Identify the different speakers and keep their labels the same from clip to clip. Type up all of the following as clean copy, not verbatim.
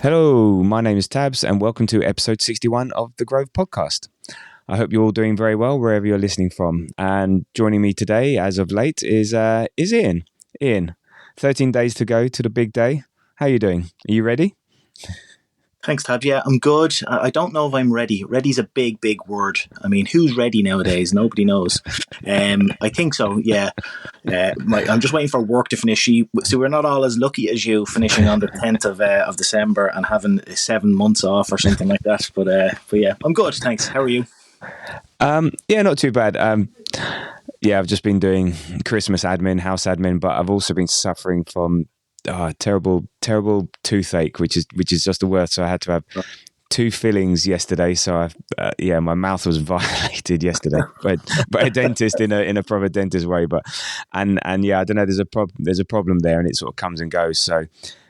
Speaker 1: Hello, my name is Tabs, and welcome to episode 61 of the Grove Podcast. I hope you're all doing very well wherever you're listening from. And joining me today, as of late, is Ian. Ian, 13 days to go to the big day. How are you doing? Are you ready?
Speaker 2: Thanks, Tab. Yeah, I'm good. I don't know if I'm ready. Ready's a big, big word. I mean, who's ready nowadays? Nobody knows. I think so, yeah. I'm just waiting for work to finish. So we're not all as lucky as you finishing on the 10th of December and having 7 months off or something like that. But yeah, I'm good. Thanks. How are you?
Speaker 1: Yeah, not too bad. Yeah, I've just been doing Christmas admin, house admin, but I've also been suffering from terrible toothache, which is just the worst. So I had to have 2 fillings yesterday. So my mouth was violated yesterday, but a dentist in a proper dentist way. But and yeah, I don't know. There's a problem there, and it sort of comes and goes. So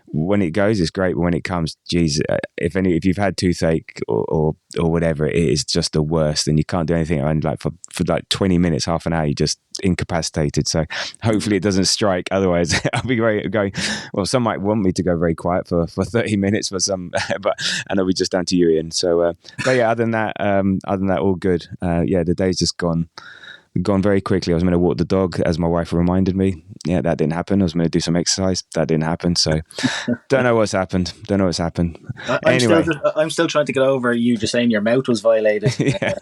Speaker 1: when it goes, it's great, but when it comes, geez, if you've had toothache or whatever, it is just the worst, and you can't do anything. And like for like 20 minutes, half an hour, you're just incapacitated. So hopefully it doesn't strike. Otherwise, I'll be going. Well, some might want me to go very quiet for 30 minutes for some, but and it'll be just down to you, Ian. So, but yeah, other than that, all good. Yeah, the day's just gone very quickly. I was going to walk the dog, as my wife reminded me. Yeah, that didn't happen. I was going to do some exercise. That didn't happen. So don't know what's happened.
Speaker 2: I'm still trying to get over you just saying your mouth was violated.
Speaker 1: Yeah.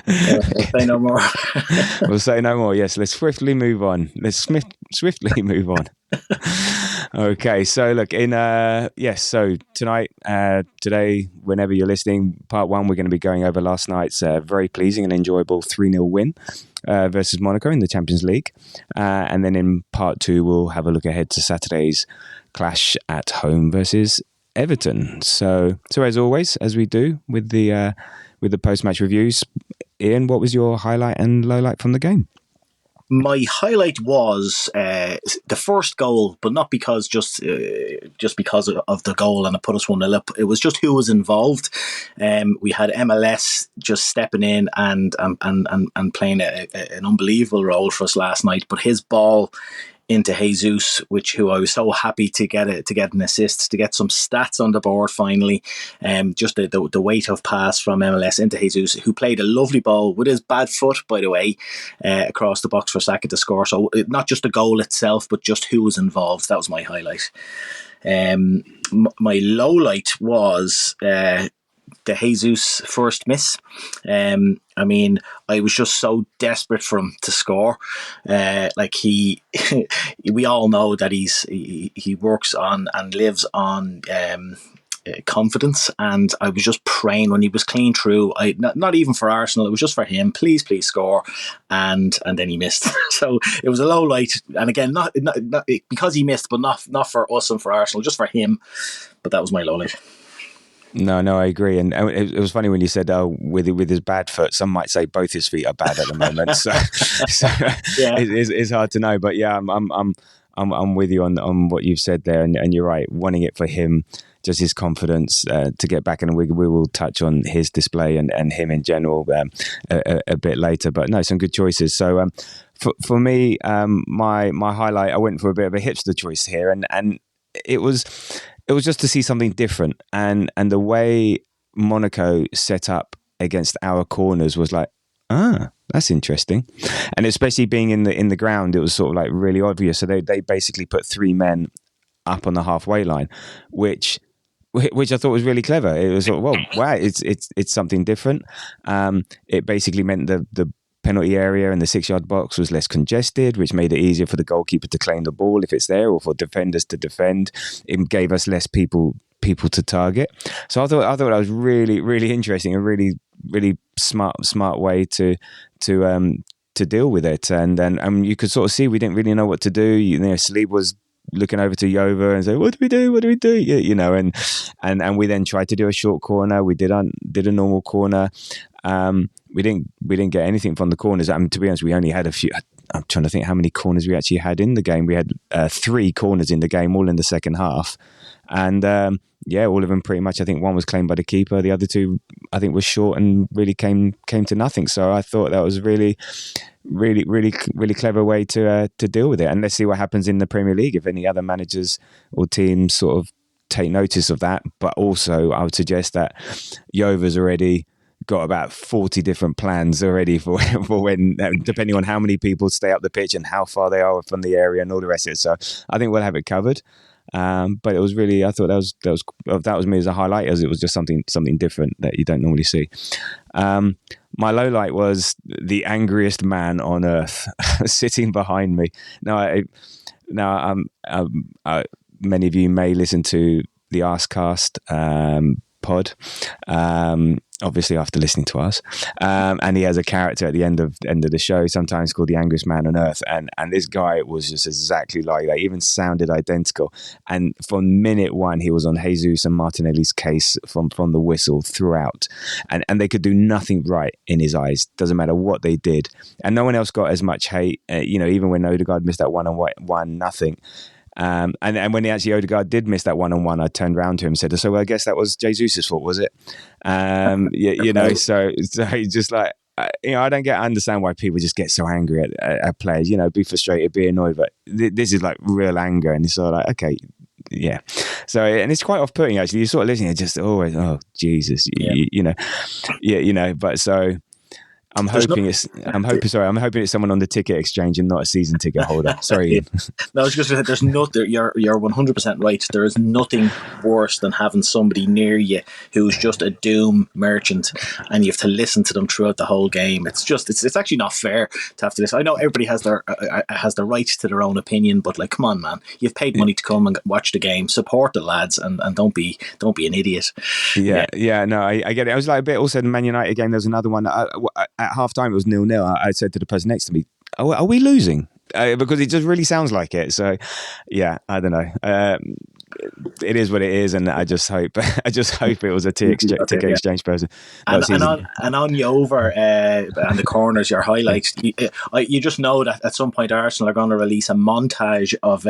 Speaker 2: Say no more.
Speaker 1: We'll say no more. Yes, let's swiftly move on. Okay, so look, so tonight, today, whenever you're listening, part 1, we're going to be going over last night's very pleasing and enjoyable 3-0 win versus Monaco in the Champions League. And then in part 2, we'll have a look ahead to Saturday's clash at home versus Everton. So as always, as we do with the post-match reviews, Ian, what was your highlight and lowlight from the game?
Speaker 2: My highlight was the first goal, but not because just because of the goal and it put us 1-0 up. It was just who was involved. We had MLS just stepping in and playing an unbelievable role for us last night. But his ball into Jesus, who I was so happy to get an assist, to get some stats on the board finally. Just the weight of pass from MLS into Jesus, who played a lovely ball with his bad foot, by the way, across the box for Saka to score. So not just the goal itself, but just who was involved. That was my highlight. My low light was the Jesus first miss. I mean, I was just so desperate for him to score. We all know that he works on and lives on confidence, and I was just praying when he was clean through. Not even for Arsenal, it was just for him. Please score, and then he missed. So it was a low light, and again, not because he missed, but not for us and for Arsenal, just for him. But that was my low light.
Speaker 1: No, I agree. And it was funny when you said, with his bad foot, some might say both his feet are bad at the moment. So yeah. It's hard to know. But yeah, I'm with you on what you've said there. And you're right, wanting it for him, just his confidence to get back. And we will touch on his display and him in general a bit later. But no, some good choices. So for me, my highlight, I went for a bit of a hipster choice here. And it was just to see something different, and the way Monaco set up against our corners was like, that's interesting, and especially being in the ground, it was sort of like really obvious. So they basically put 3 men up on the halfway line, which I thought was really clever. It was sort of, well, wow, it's something different. It basically meant the penalty area and the 6-yard box was less congested, which made it easier for the goalkeeper to claim the ball if it's there, or for defenders to defend. It gave us less people to target. So I thought that was really, really interesting, a really, really smart way to deal with it. And then you could sort of see we didn't really know what to do. Sleep was looking over to Yova and say, what do we do? And we then tried to do a short corner. We did a normal corner. We didn't get anything from the corners. I mean, to be honest, we only had a few. I'm trying to think how many corners we actually had in the game. We had 3 corners in the game, all in the second half. And all of them pretty much. I think one was claimed by the keeper. The other 2, I think, was short and really came to nothing. So I thought that was really, really, really, really clever way to deal with it. And let's see what happens in the Premier League if any other managers or teams sort of take notice of that. But also, I would suggest that Jova's already got about 40 different plans already for when, depending on how many people stay up the pitch and how far they are from the area and all the rest of it. So I think we'll have it covered. But it was really, I thought that was me as a highlight, as it was just something different that you don't normally see. My low light was the angriest man on earth sitting behind me. Many of you may listen to the Arscast pod, obviously after listening to us, and he has a character at the end of the show sometimes called the angriest man on earth, and this guy was just exactly like that, even sounded identical. And from minute one he was on Jesus and Martinelli's case from the whistle throughout, and they could do nothing right in his eyes, doesn't matter what they did, and no one else got as much hate, even when Odegaard missed that one nothing. And when Odegaard did miss that one-on-one, I turned around to him and said, so I guess that was Jesus' fault, was it? So just like, I don't understand why people just get so angry at players, be frustrated, be annoyed, but this is like real anger. And it's sort of like, okay, yeah. So, and it's quite off-putting actually. You're sort of listening, just always, oh, Jesus, but so... I'm hoping it's someone on the ticket exchange and not a season ticket holder. Sorry, Ian.
Speaker 2: No, I was just going to say, you're 100% right. There is nothing worse than having somebody near you who's just a doom merchant, and you have to listen to them throughout the whole game. It's actually not fair to have to listen. I know everybody has the right to their own opinion, but like, come on, man, you've paid money to come and watch the game. Support the lads, and don't be an idiot.
Speaker 1: Yeah. No, I get it. I was like a bit also the Man United game. There was another one. At half time it was 0-0. I said to the person next to me, are we losing? Because it just really sounds like it. So yeah, I don't know. It is what it is, and I just hope it was a ticket exchange person.
Speaker 2: And on Jova and the corners, your highlights, you just know that at some point Arsenal are going to release a montage of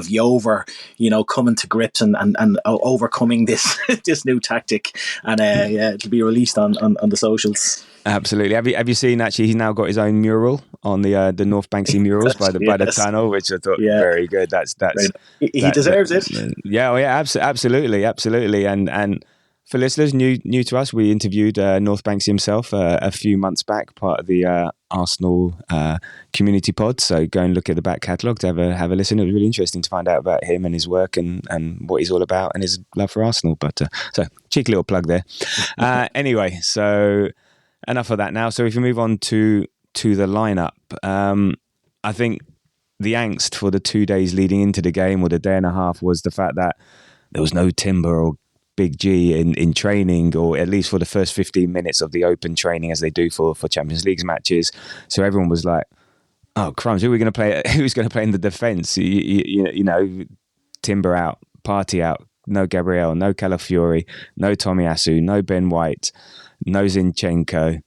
Speaker 2: Jova, coming to grips and overcoming this this new tactic, and it'll be released on the socials.
Speaker 1: Absolutely. Have you seen, actually, he's now got his own mural on the North Banksy murals by the tunnel, which I thought very good. That's
Speaker 2: he deserves it.
Speaker 1: Yeah, absolutely. And for listeners new to us, we interviewed North Banksy himself a few months back, part of the Arsenal community pod. So go and look at the back catalogue to have a listen. It was really interesting to find out about him and his work and what he's all about and his love for Arsenal. But so cheeky little plug there. Anyway, so enough of that now. So if we move on to the lineup, I think the angst for the 2 days leading into the game, or the day and a half, was the fact that there was no Timber or Big G in training, or at least for the first 15 minutes of the open training, as they do for Champions League matches. So everyone was like, oh crumbs, who's going to play in the defence? Timber out, Partey out, no Gabriel, no Calafiori, no Tomiyasu, no Ben White, no Zinchenko.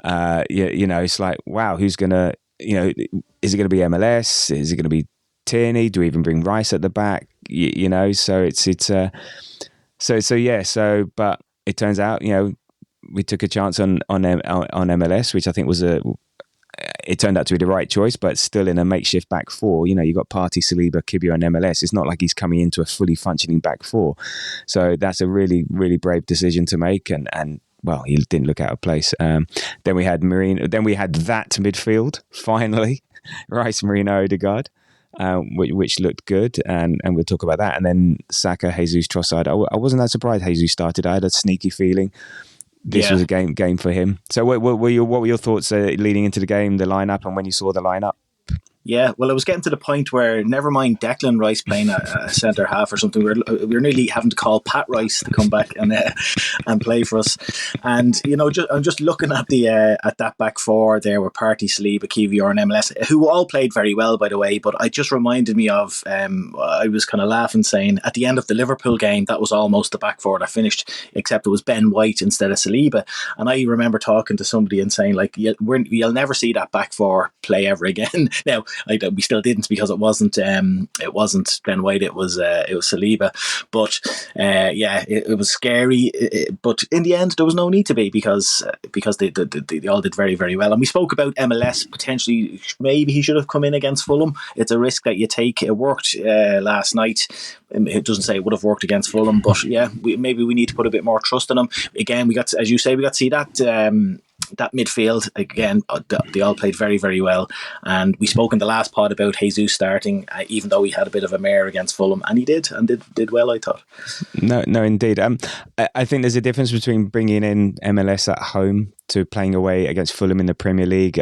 Speaker 1: It's like, wow, who's going to, is it going to be MLS? Is it going to be Tierney? Do we even bring Rice at the back? But it turns out, we took a chance on MLS, which I think it turned out to be the right choice, but still in a makeshift back four. You got Partey, Saliba, Kibio and MLS. It's not like he's coming into a fully functioning back four. So that's a really, really brave decision to make, and well, he didn't look out of place. Then we had Marino. Then we had that midfield finally, Rice, Marino, Odegaard, which looked good, and we'll talk about that. And then Saka, Jesus, Trossard. I wasn't that surprised Jesus started. I had a sneaky feeling this was a game for him. So what were your thoughts leading into the game, the lineup, and when you saw the lineup?
Speaker 2: Yeah, well, it was getting to the point where, never mind Declan Rice playing a centre half or something, we were nearly having to call Pat Rice to come back and play for us. And I'm just looking at at that back four there with Partey, Saliba, Kiwior and MLS, who all played very well, by the way. But it just reminded me of I was kind of laughing, saying at the end of the Liverpool game, that was almost the back four that finished, except it was Ben White instead of Saliba. And I remember talking to somebody and saying, like, you'll never see that back four play ever again. Now, we still didn't because it wasn't Ben White, it was Saliba. But it was scary. But in the end, there was no need to be because they all did very, very well. And we spoke about MLS potentially. Maybe he should have come in against Fulham. It's a risk that you take. It worked last night. It doesn't say it would have worked against Fulham, but maybe we need to put a bit more trust in him. Again, we got, as you say, we got to see that midfield again. They all played very, very well, and we spoke in the last pod about Jesus starting, even though he had a bit of a mare against Fulham, and he did well, I thought.
Speaker 1: No, indeed. I think there's a difference between bringing in MLS at home to playing away against Fulham in the Premier League.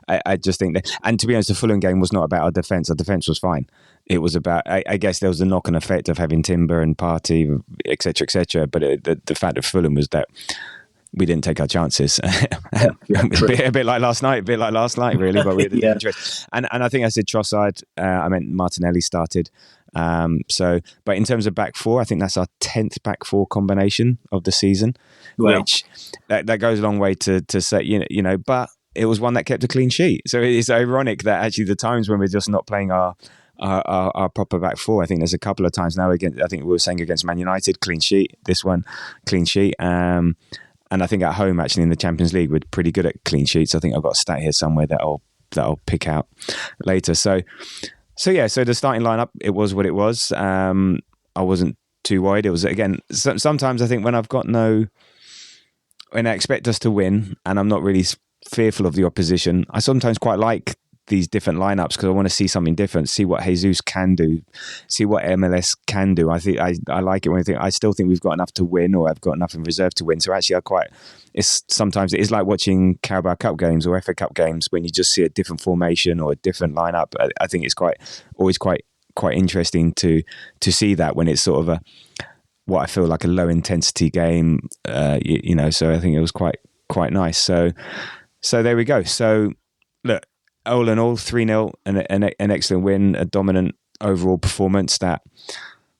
Speaker 1: I just think that, and to be honest, the Fulham game was not about our defence. Our defence was fine. It was about, I guess there was a knock-on effect of having Timber and Partey, etc., etc. But the fact of Fulham was that we didn't take our chances. A bit like last night, really. But we had interest. And I think I said Trossard. I meant Martinelli started. But in terms of back four, I think that's our 10th back four combination of the season, which that goes a long way to say, you know. But it was one that kept a clean sheet. So it's ironic that actually the times when we're just not playing our proper back four. I think there's a couple of times now against. I think we were saying against Man United, clean sheet. This one, clean sheet. And I think at home, actually, in the Champions League, we're pretty good at clean sheets. I think I've got a stat here somewhere that I'll pick out later. So the starting lineup, it was what it was. I wasn't too worried. It was, again, sometimes I think when I expect us to win and I'm not really fearful of the opposition, I sometimes quite like these different lineups because I want to see something different, see what Jesus can do, see what MLS can do. I think I like it when I still think we've got enough to win, or I've got enough in reserve to win. So actually, sometimes it is like watching Carabao Cup games or FA Cup games when you just see a different formation or a different lineup. I think it's always quite interesting to see that when it's sort of what I feel like a low intensity game. So I think it was quite nice. So there we go. So look. All in all, 3-0, an excellent win, a dominant overall performance that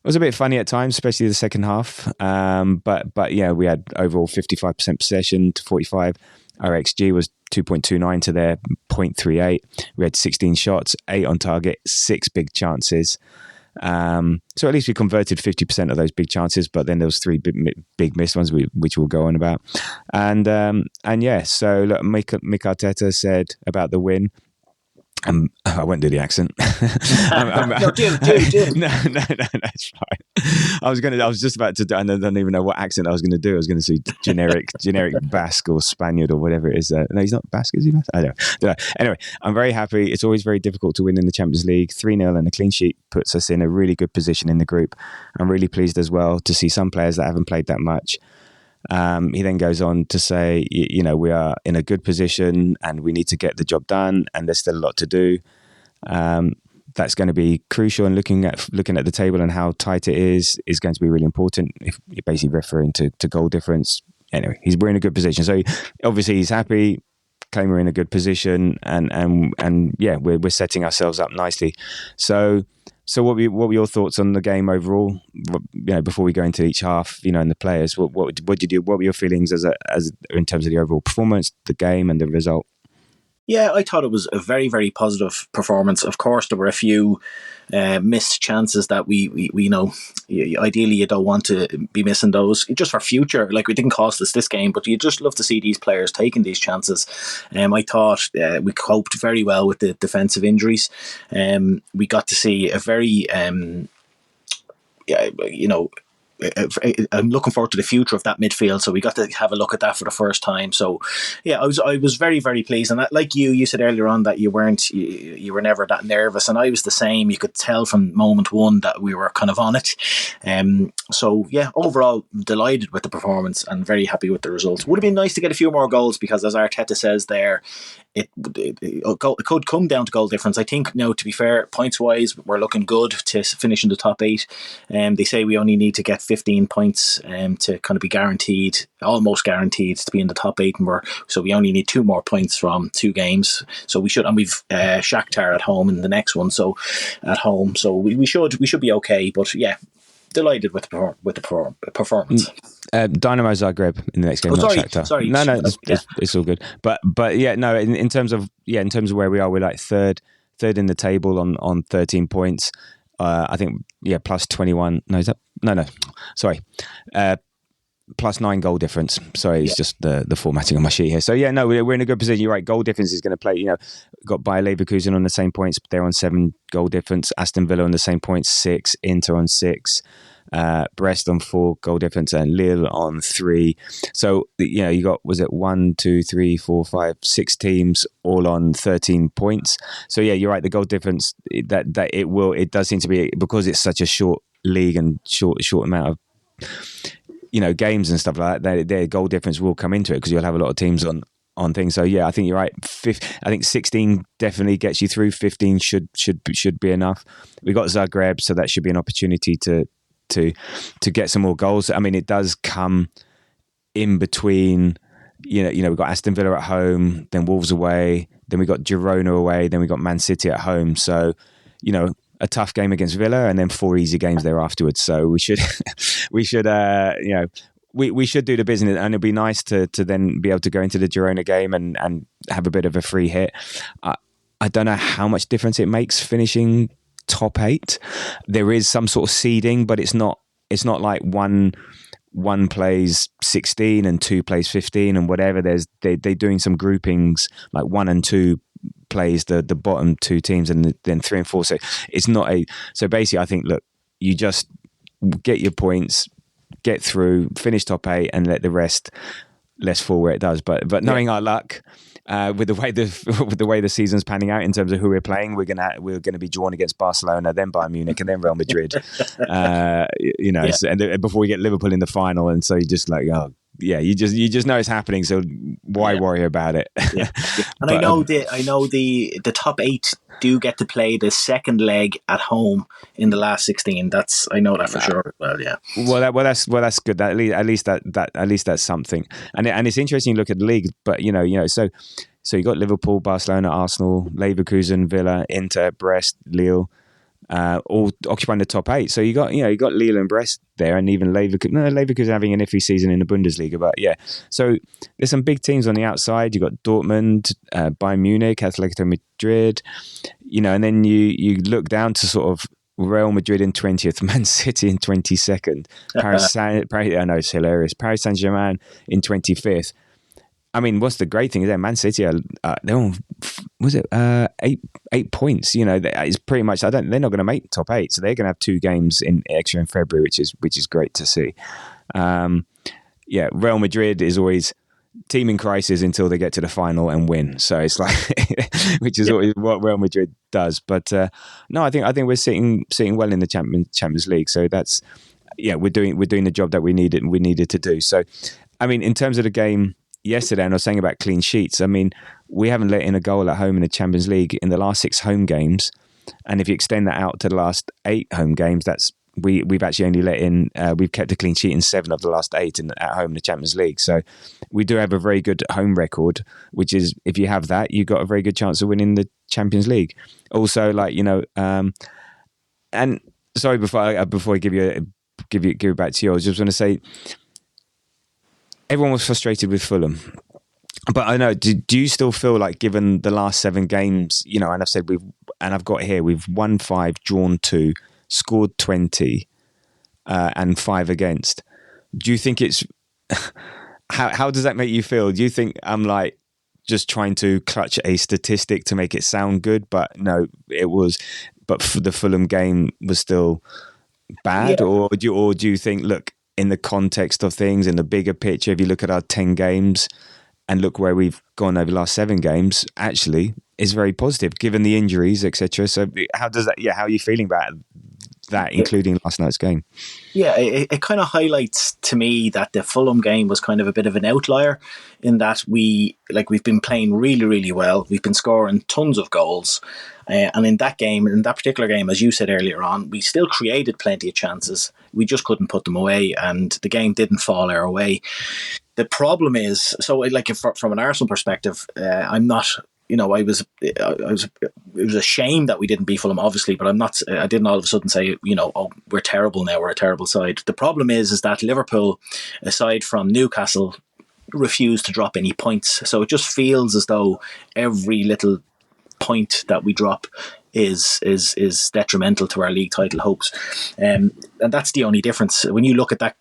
Speaker 1: was a bit funny at times, especially the second half. But yeah, we had overall 55% possession to 45. Our XG was 2.29 to their 0.38. We had 16 shots, 8 on target, 6 big chances. So at least we converted 50% of those big chances, but then there was 3 big missed ones, which we'll go on about. And yeah, so look, Mick Arteta said about the win. I won't do the accent.
Speaker 2: No, do.
Speaker 1: No, it's fine. I was just about to do, and I don't even know what accent I was going to do. I was going to say generic Basque or Spaniard or whatever it is. No, he's not Basque, is he? I don't know. Anyway, I'm very happy. It's always very difficult to win in the Champions League. 3-0 and a clean sheet puts us in a really good position in the group. I'm really pleased as well to see some players that haven't played that much. He then goes on to say, we are in a good position and we need to get the job done, and there's still a lot to do. That's going to be crucial, and looking at the table and how tight it is going to be really important. If you're basically referring to goal difference. Anyway, we're in a good position. So obviously he's happy. Claim we're in a good position, and yeah, we're setting ourselves up nicely. So what were your thoughts on the game overall? Before we go into each half, and the players, what did you do? What were your feelings as in terms of the overall performance, the game, and the result?
Speaker 2: Yeah, I thought it was a very, very positive performance. Of course, there were a few missed chances that we ideally you don't want to be missing those just for future. Like, it didn't cost us this game, but you just love to see these players taking these chances. I thought we coped very well with the defensive injuries. We got to see a very I'm looking forward to the future of that midfield, so we got to have a look at that for the first time. So yeah, I was very, very pleased, and like you said earlier on that you were never that nervous, and I was the same. You could tell from moment one that we were kind of on it. So yeah, overall delighted with the performance and very happy with the results. Would have been nice to get a few more goals because, as Arteta says there, it could come down to goal difference. I think, to be fair, points wise, we're looking good to finish in the top 8. They say we only need to get 15 points to kind of be almost guaranteed to be in the top 8, and so we only need 2 more points from 2 games. So we should, and we've Shakhtar at home in the next one. So at home, so we should be okay. But yeah, delighted with the performance.
Speaker 1: Dynamo Zagreb in the next game.
Speaker 2: Sorry.
Speaker 1: No, it's all good. But yeah, no. In terms of where we are, we're like third third in the table on 13 points. I think plus 21. No, is that no? Sorry, plus 9 goal difference. Sorry, it's just the formatting on my sheet here. So no, we're in a good position. You're right. Goal difference is going to play. Got Bayer Leverkusen on the same points. They're on 7 goal difference. Aston Villa on the same points, 6. Inter on 6. Brest on 4 goal difference, and Lille on 3. So you got, was it 1, 2, 3, 4, 5, 6 teams all on 13 points. So you're right. The goal difference it does seem to be, because it's such a short league and short amount of games and stuff like that. Their goal difference will come into it, because you'll have a lot of teams on things. So I think you're right. I think 16 definitely gets you through. 15 should be enough. We got Zagreb, so that should be an opportunity to get some more goals. I mean, it does come in between. We've got Aston Villa at home, then Wolves away, then we got Girona away, then we got Man City at home. So, a tough game against Villa, and then 4 easy games there afterwards. So we should we should do the business, and it'd be nice to then be able to go into the Girona game and have a bit of a free hit. I don't know how much difference it makes finishing top 8. There is some sort of seeding, but it's not like one plays 16 and 2 plays 15 and whatever. They're doing some groupings, like 1 and 2 plays the bottom 2 teams, and then 3 and 4. So it's not so basically, I think, look, you just get your points, get through, finish top 8, and let the rest fall where it does. But knowing our luck, with the way the season's panning out in terms of who we're playing, we're gonna be drawn against Barcelona, then Bayern Munich, and then Real Madrid. And before we get Liverpool in the final, and so you just like, you just know it's happening. So why worry about it?
Speaker 2: And but, I know the top 8 do get to play the second leg at home in the last 16. I know that for sure. Well, yeah.
Speaker 1: Well, that's good. At least that's something. And it's interesting to look at the league. But so you got Liverpool, Barcelona, Arsenal, Leverkusen, Villa, Inter, Brest, Lille, all occupying the top 8. So you got Lille and Brest there, and even Leverkusen. No, Leverkusen having an iffy season in the Bundesliga, but so there's some big teams on the outside. You got Dortmund, Bayern Munich, Atletico Madrid, and then you look down to sort of Real Madrid in 20th, Man City in 22nd, I know it's hilarious. Paris Saint-Germain in 25th. I mean, what's the great thing is that Man City are they're on, was it 8 points? It's pretty much. They're not going to make top 8, so they're going to have 2 games extra in February, which is great to see. Real Madrid is always team in crisis until they get to the final and win. So it's like, which is always what Real Madrid does. But no, I think we're sitting well in the Champions League. So that's we're doing the job that we needed to do. So, I mean, in terms of the game yesterday, and I was saying about clean sheets, I mean, we haven't let in a goal at home in the Champions League in the last 6 home games, and if you extend that out to the last 8 home games, that's we've actually only let in we've kept a clean sheet in 7 of the last 8 at home in the Champions League. So we do have a very good home record, which is, if you have that, you've got a very good chance of winning the Champions League. Also, and sorry, before I give it back to you, I was just going to say, everyone was frustrated with Fulham, but I know. Do you still feel like, given the last 7 games, and I've said we've won 5, drawn 2, scored 20, and 5 against? Do you think it's how does that make you feel? Do you think I'm like just trying to clutch a statistic to make it sound good? But no, but the Fulham game was still bad, or do you think, look, in the context of things, in the bigger picture, if you look at our 10 games and look where we've gone over the last 7 games, actually is very positive given the injuries, etc. So how does that? How are you feeling about that, including last night's game?
Speaker 2: It kind of highlights to me that the Fulham game was kind of a bit of an outlier, in that we've been playing really, really well. We've been scoring tons of goals. And in that particular game, as you said earlier on, we still created plenty of chances. We just couldn't put them away, and the game didn't fall our way. The problem is, from an Arsenal perspective, I'm not. It was a shame that we didn't beat Fulham, obviously, but I didn't all of a sudden say, we're terrible now, we're a terrible side. The problem is that Liverpool, aside from Newcastle, refused to drop any points. So it just feels as though every little point that we drop is detrimental to our league title hopes, and that's the only difference. When you look at that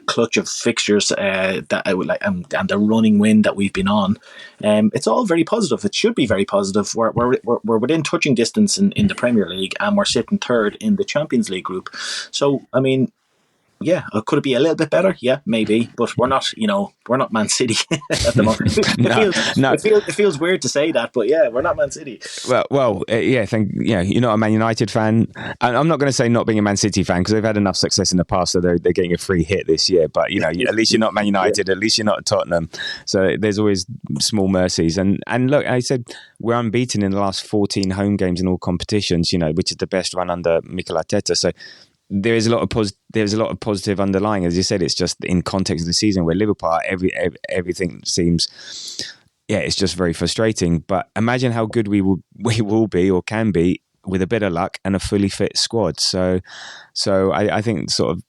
Speaker 2: clutch of fixtures that I would like, and the running wind that we've been on, it's all very positive. It should be very positive. We're within touching distance in the Premier League, and we're sitting third in the Champions League group. So I mean, yeah, could it be a little bit better? Yeah, maybe, but we're not Man City at the moment. It feels weird to say that, but yeah, we're not Man City.
Speaker 1: Well, yeah. You're not a Man United fan, and I'm not going to say not being a Man City fan because they've had enough success in the past, so they're getting a free hit this year. But at least you're not Man United. At least you're not Tottenham. So there's always small mercies. And look, I said we're unbeaten in the last 14 home games in all competitions. Which is the best run under Mikel Arteta. So there's a lot of positive underlying. As you said, it's just in context of the season where Liverpool, everything seems, it's just very frustrating. But imagine how good we will be or can be with a bit of luck and a fully fit squad. So I think sort of,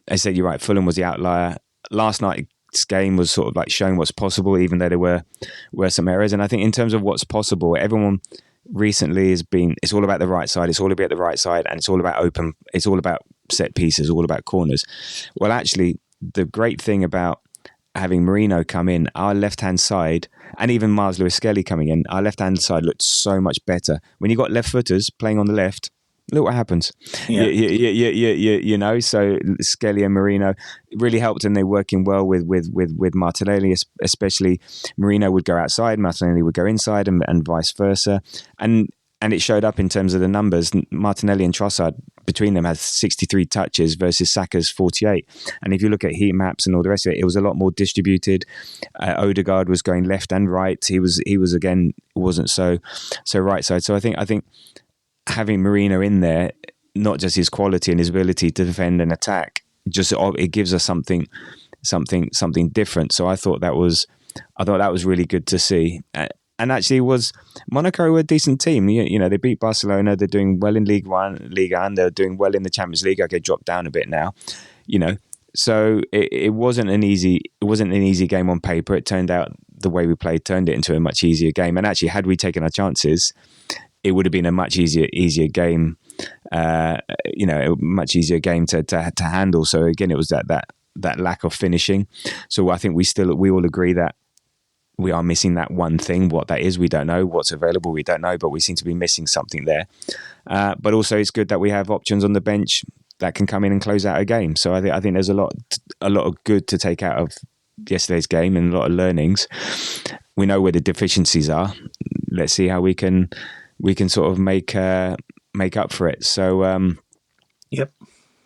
Speaker 1: I said you're right. Fulham was the outlier. Last night's game was sort of like showing what's possible, even though there were some errors. And I think in terms of what's possible, everyone recently it's all about the right side, it's all about the right side, and it's all about set pieces, all about corners. Well, actually, the great thing about having Merino come in, our left-hand side, and even Miles Lewis-Skelly coming in, our left-hand side looked so much better. When you got left footers playing on the left, look what happens. Yeah. So Skelly and Merino really helped, and they're working well with Martinelli, especially. Merino would go outside, Martinelli would go inside, and vice versa. And it showed up in terms of the numbers. Martinelli and Trossard, between them, had 63 touches versus Saka's 48. And if you look at heat maps and all the rest of it, it was a lot more distributed. Odegaard was going left and right. He was again, wasn't so right side. So I think having Merino in there, not just his quality and his ability to defend and attack, just it gives us something different. So I thought that was really good to see. And actually, was Monaco a decent team? They beat Barcelona. They're doing well in Ligue 1, Ligue 1. They're doing well in the Champions League. Okay, dropped down a bit now. So it wasn't an easy game on paper. It turned out the way we played turned it into a much easier game. And actually, had we taken our chances, it would have been a much easier game, a much easier game to handle. So again, it was that lack of finishing. So I think we all agree that we are missing that one thing. What that is, we don't know. What's available, we don't know. But we seem to be missing something there. But also, it's good that we have options on the bench that can come in and close out a game. So I think there's a lot of good to take out of yesterday's game and a lot of learnings. We know where the deficiencies are. Let's see how we can sort of make up for it. So
Speaker 2: yep.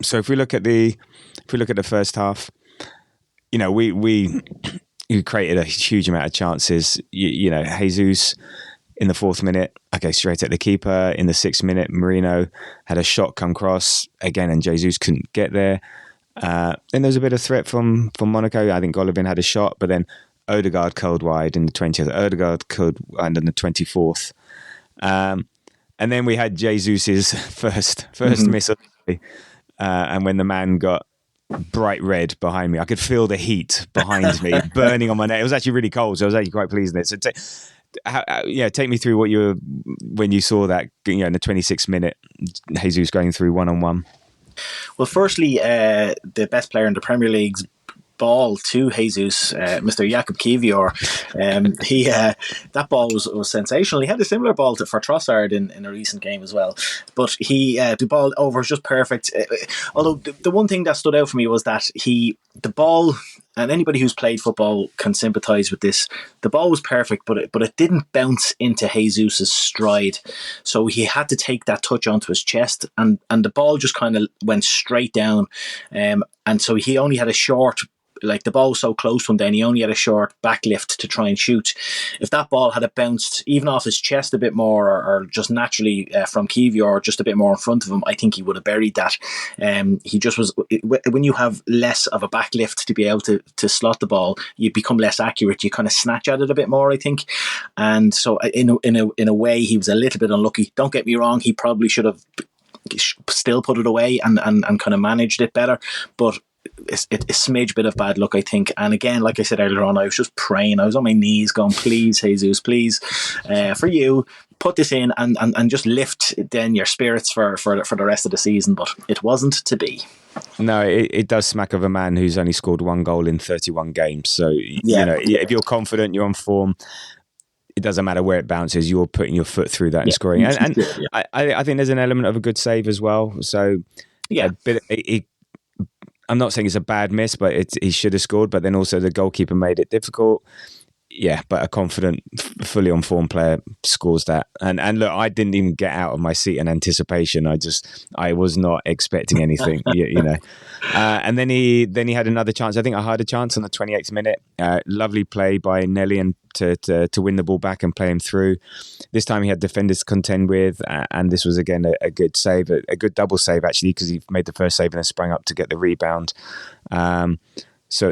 Speaker 1: So if we look at the first half, we created a huge amount of chances. Jesus in the 4th minute, okay, straight at the keeper. In the 6th minute, Merino had a shot come cross again, and Jesus couldn't get there. Then there was a bit of threat from Monaco. I think Golovin had a shot, but then Odegaard curled wide in the 20th. Odegaard curled wide in the 24th. And then we had Jesus's first miss, and when the man got bright red behind me, I could feel the heat behind me burning on my neck. It was actually really cold, so I was actually quite pleased with it. So take me through when you saw that, in the 26th minute, Jesus going through 1-on-1.
Speaker 2: Well, firstly, the best player in the Premier League's ball to Jesus, Mr. Jakub Kiwior. That ball was sensational. He had a similar ball for Trossard in a recent game as well. But the ball over was just perfect. Although the one thing that stood out for me was that the ball, and anybody who's played football can sympathise with this, the ball was perfect, but it didn't bounce into Jesus's stride. So he had to take that touch onto his chest, and the ball just kind of went straight down. And so he only had a short, the ball was so close to him then, he only had a short backlift to try and shoot. If that ball had bounced even off his chest a bit more, or just naturally from Kiwior, just a bit more in front of him, I think he would have buried that. He just was, when you have less of a backlift to be able to slot the ball, you become less accurate. You kind of snatch at it a bit more, I think. And so in a way, he was a little bit unlucky. Don't get me wrong, he probably should have still put it away and kind of managed it better. But it's a smidge bit of bad luck, I think. And again, like I said earlier on, I was just praying. I was on my knees going, please, Jesus, please, for you, put this in and just lift then your spirits for the rest of the season. But it wasn't to be.
Speaker 1: No, it does smack of a man who's only scored 1 goal in 31 games. So, if you're confident, you're on form, it doesn't matter where it bounces, you're putting your foot through that and scoring. And I think there's an element of a good save as well. So, I'm not saying it's a bad miss, but he should have scored. But then also the goalkeeper made it difficult. Yeah, but a confident, fully on form player scores that. And look, I didn't even get out of my seat in anticipation. I was not expecting anything, and then he had another chance. I think I had a chance on the 28th minute. Lovely play by Nelly and to win the ball back and play him through. This time he had defenders to contend with, and this was again a good save, a good double save actually, because he made the first save and then sprang up to get the rebound. So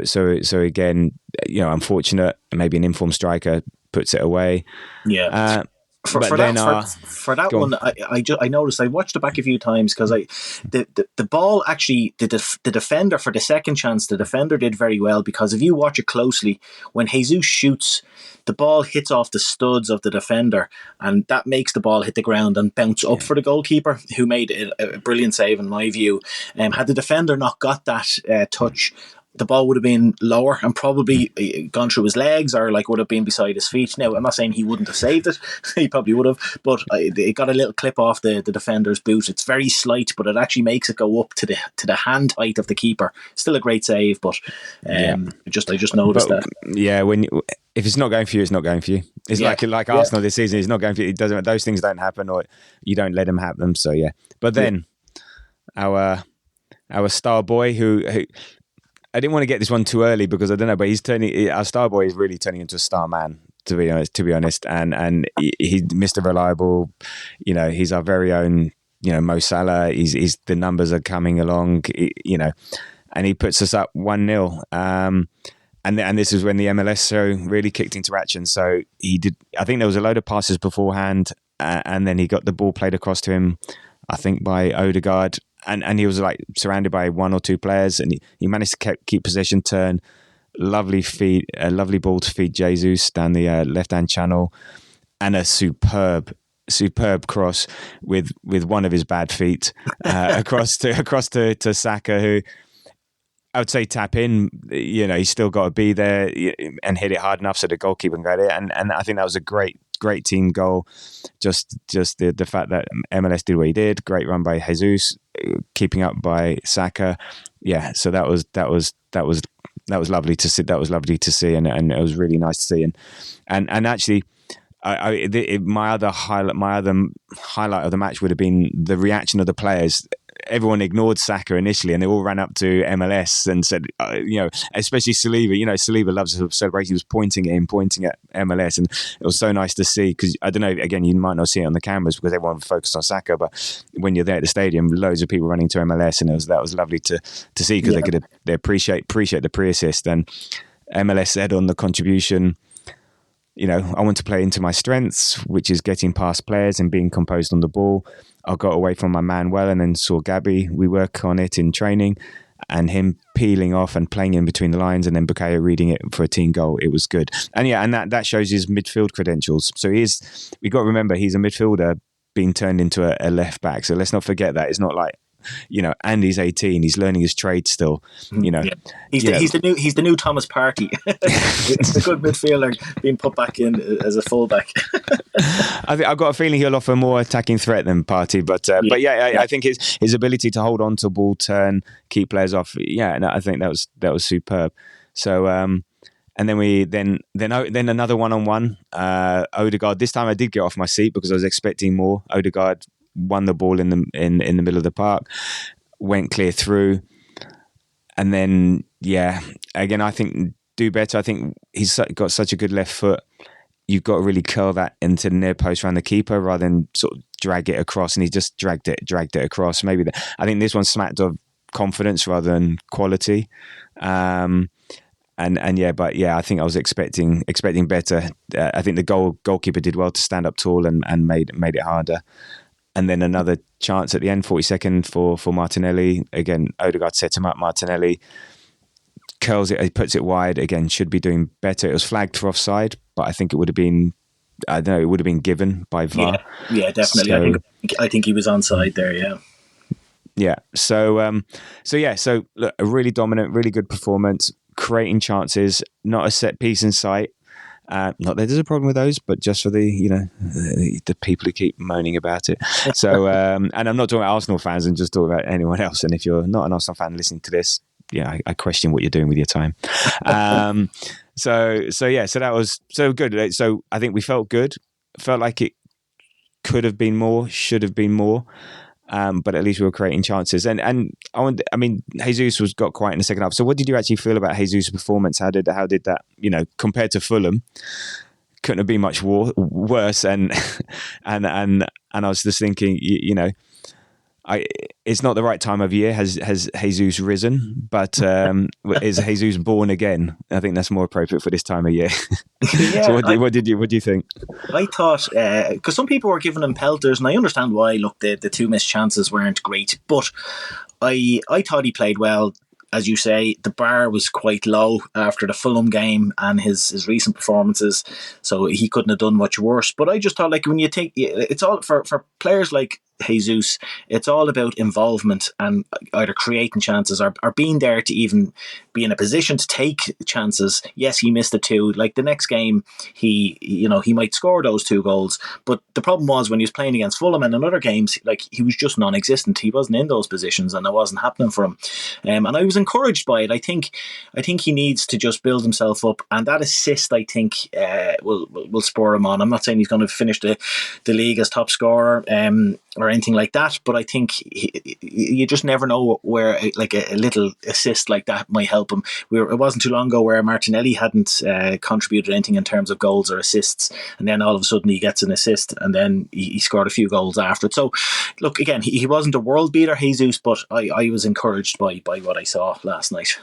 Speaker 1: again, unfortunate. Maybe an informed striker puts it away.
Speaker 2: Yeah. For that one, I noticed. I watched it back a few times because the ball actually the defender for the second chance, the defender did very well, because if you watch it closely, when Jesus shoots, the ball hits off the studs of the defender, and that makes the ball hit the ground and bounce up for the goalkeeper, who made a brilliant save in my view. Had the defender not got that touch, the ball would have been lower and probably gone through his legs, or would have been beside his feet. Now, I'm not saying he wouldn't have saved it. He probably would have, but it got a little clip off the defender's boot. It's very slight, but it actually makes it go up to the hand height of the keeper. Still a great save, but I just noticed that.
Speaker 1: Yeah, if it's not going for you, it's not going for you. It's like Arsenal this season. It's not going for you. It doesn't. Those things don't happen, or you don't let them happen. So but then our star boy who I didn't want to get this one too early because I don't know, but our star boy is really turning into a star man, to be honest. And he's Mr. Reliable. He's our very own, Mo Salah. He's the numbers are coming along, and he puts us up 1-0. And this is when the MLS show really kicked into action. So he did, I think there was a load of passes beforehand, and then he got the ball played across to him, I think by Odegaard. And he was surrounded by 1 or 2 players, and he managed to keep possession, turn, lovely ball to feed Jesus down the left-hand channel, and a superb cross with one of his bad feet across to Saka, who I would say tap in. He's still got to be there and hit it hard enough so the goalkeeper can get it. And I think that was a great team goal. Just the fact that MLS did what he did. Great run by Jesus, keeping up by Saka. Yeah, so that was lovely to see. That was lovely to see, and it was really nice to see. And actually, my other highlight of the match would have been the reaction of the players. Everyone ignored Saka initially, and they all ran up to MLS and said, especially Saliba. Saliba loves to celebrate. He was pointing at MLS, and it was so nice to see, because I don't know. Again, you might not see it on the cameras because everyone focused on Saka, but when you're there at the stadium, loads of people running to MLS, and that was lovely to see, because they appreciate the pre-assist. And MLS said on the contribution, I want to play into my strengths, which is getting past players and being composed on the ball. I got away from my man well, and then saw Gabby. We work on it in training, and him peeling off and playing in between the lines, and then Bukayo reading it for a team goal. It was good. And that shows his midfield credentials. So we got to remember, he's a midfielder being turned into a left back. So let's not forget that. It's not like, and he's 18. He's learning his trade still.
Speaker 2: He's the new Thomas Partey. It's a good midfielder being put back in as a fullback.
Speaker 1: I've got a feeling he'll offer more attacking threat than Partey, I think his ability to hold on to ball, turn, keep players off. I think that was superb. So and then another 1-on-1. Odegaard. This time I did get off my seat because I was expecting more. Odegaard won the ball in the middle of the park, went clear through, and then again, I think do better. I think he's got such a good left foot. You've got to really curl that into the near post around the keeper rather than sort of drag it across, and he just dragged it across. Maybe I think this one smacked of confidence rather than quality. I think I was expecting better. I think the goalkeeper did well to stand up tall and made it harder. And then another chance at the end, 42nd for Martinelli. Again, Odegaard sets him up. Martinelli curls it, he puts it wide. Again, should be doing better. It was flagged for offside, but I think it would have been I don't know, it would have been given by VAR.
Speaker 2: Yeah, definitely.
Speaker 1: So,
Speaker 2: I think he was onside there. Yeah.
Speaker 1: Yeah. So look, a really dominant, really good performance, creating chances, not a set piece in sight. Not that there's a problem with those, but just for the people who keep moaning about it. So, and I'm not talking about Arsenal fans, and just talking about anyone else. And if you're not an Arsenal fan listening to this, I question what you're doing with your time. So that was so good. So I think we felt good. Felt like it could have been more, should have been more. But at least we were creating chances. And I mean, Jesus got quiet in the second half. So what did you actually feel about Jesus' performance? How did that, compared to Fulham, couldn't have been much worse. And I was just thinking, it's not the right time of year. Has Jesus risen? But is Jesus born again? I think that's more appropriate for this time of year.
Speaker 2: Yeah,
Speaker 1: so what do you think?
Speaker 2: I thought, because some people were giving him pelters, and I understand why. Look, the two missed chances weren't great, but I thought he played well. As you say, the bar was quite low after the Fulham game and his recent performances, so he couldn't have done much worse. But I just thought, like, when you take, it's all for players like Jesus, it's all about involvement and either creating chances or being there to even be in a position to take chances. Yes, he missed the two. Like the next game, he might score those 2 goals, but the problem was when he was playing against Fulham and in other games, like he was just non-existent. He wasn't in those positions, and it wasn't happening for him. And I was encouraged by it. I think he needs to just build himself up, and that assist, I think, will spur him on. I'm not saying he's going to finish the league as top scorer or anything like that, but I think you just never know where like a little assist like that might help him. It wasn't too long ago where Martinelli hadn't contributed anything in terms of goals or assists, and then all of a sudden he gets an assist, and then he scored a few goals after it. So look, again, he wasn't a world beater, Jesus, but I was encouraged by what I saw last night.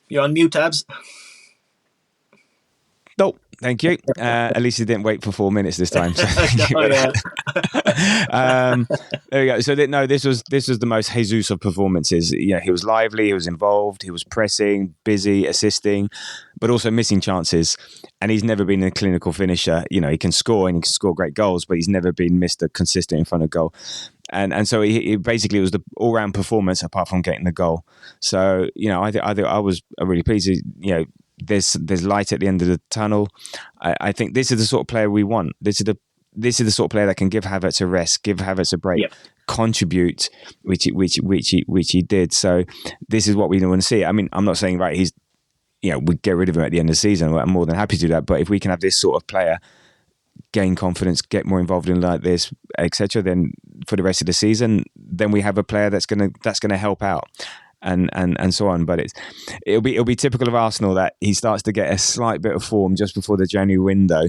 Speaker 2: You're on mute, Tabs.
Speaker 1: No, thank you. At least he didn't wait for 4 minutes this time. So there we go. So this was the most Jesus of performances. He was lively, he was involved, he was pressing, busy, assisting, but also missing chances. And he's never been a clinical finisher. He can score and he can score great goals, but he's never been Mr. Consistent in front of goal. And so he basically, it was the all-round performance apart from getting the goal. So I was really pleased. There's light at the end of the tunnel. I think this is the sort of player we want. This is the sort of player that can give Havertz a rest, give Havertz a break, contribute, which he did. So this is what we want to see. I mean, I'm not saying we get rid of him at the end of the season. I'm more than happy to do that. But if we can have this sort of player gain confidence, get more involved in like this, etc., then for the rest of the season, then we have a player that's gonna help out. And so on, but it'll be typical of Arsenal that he starts to get a slight bit of form just before the January window,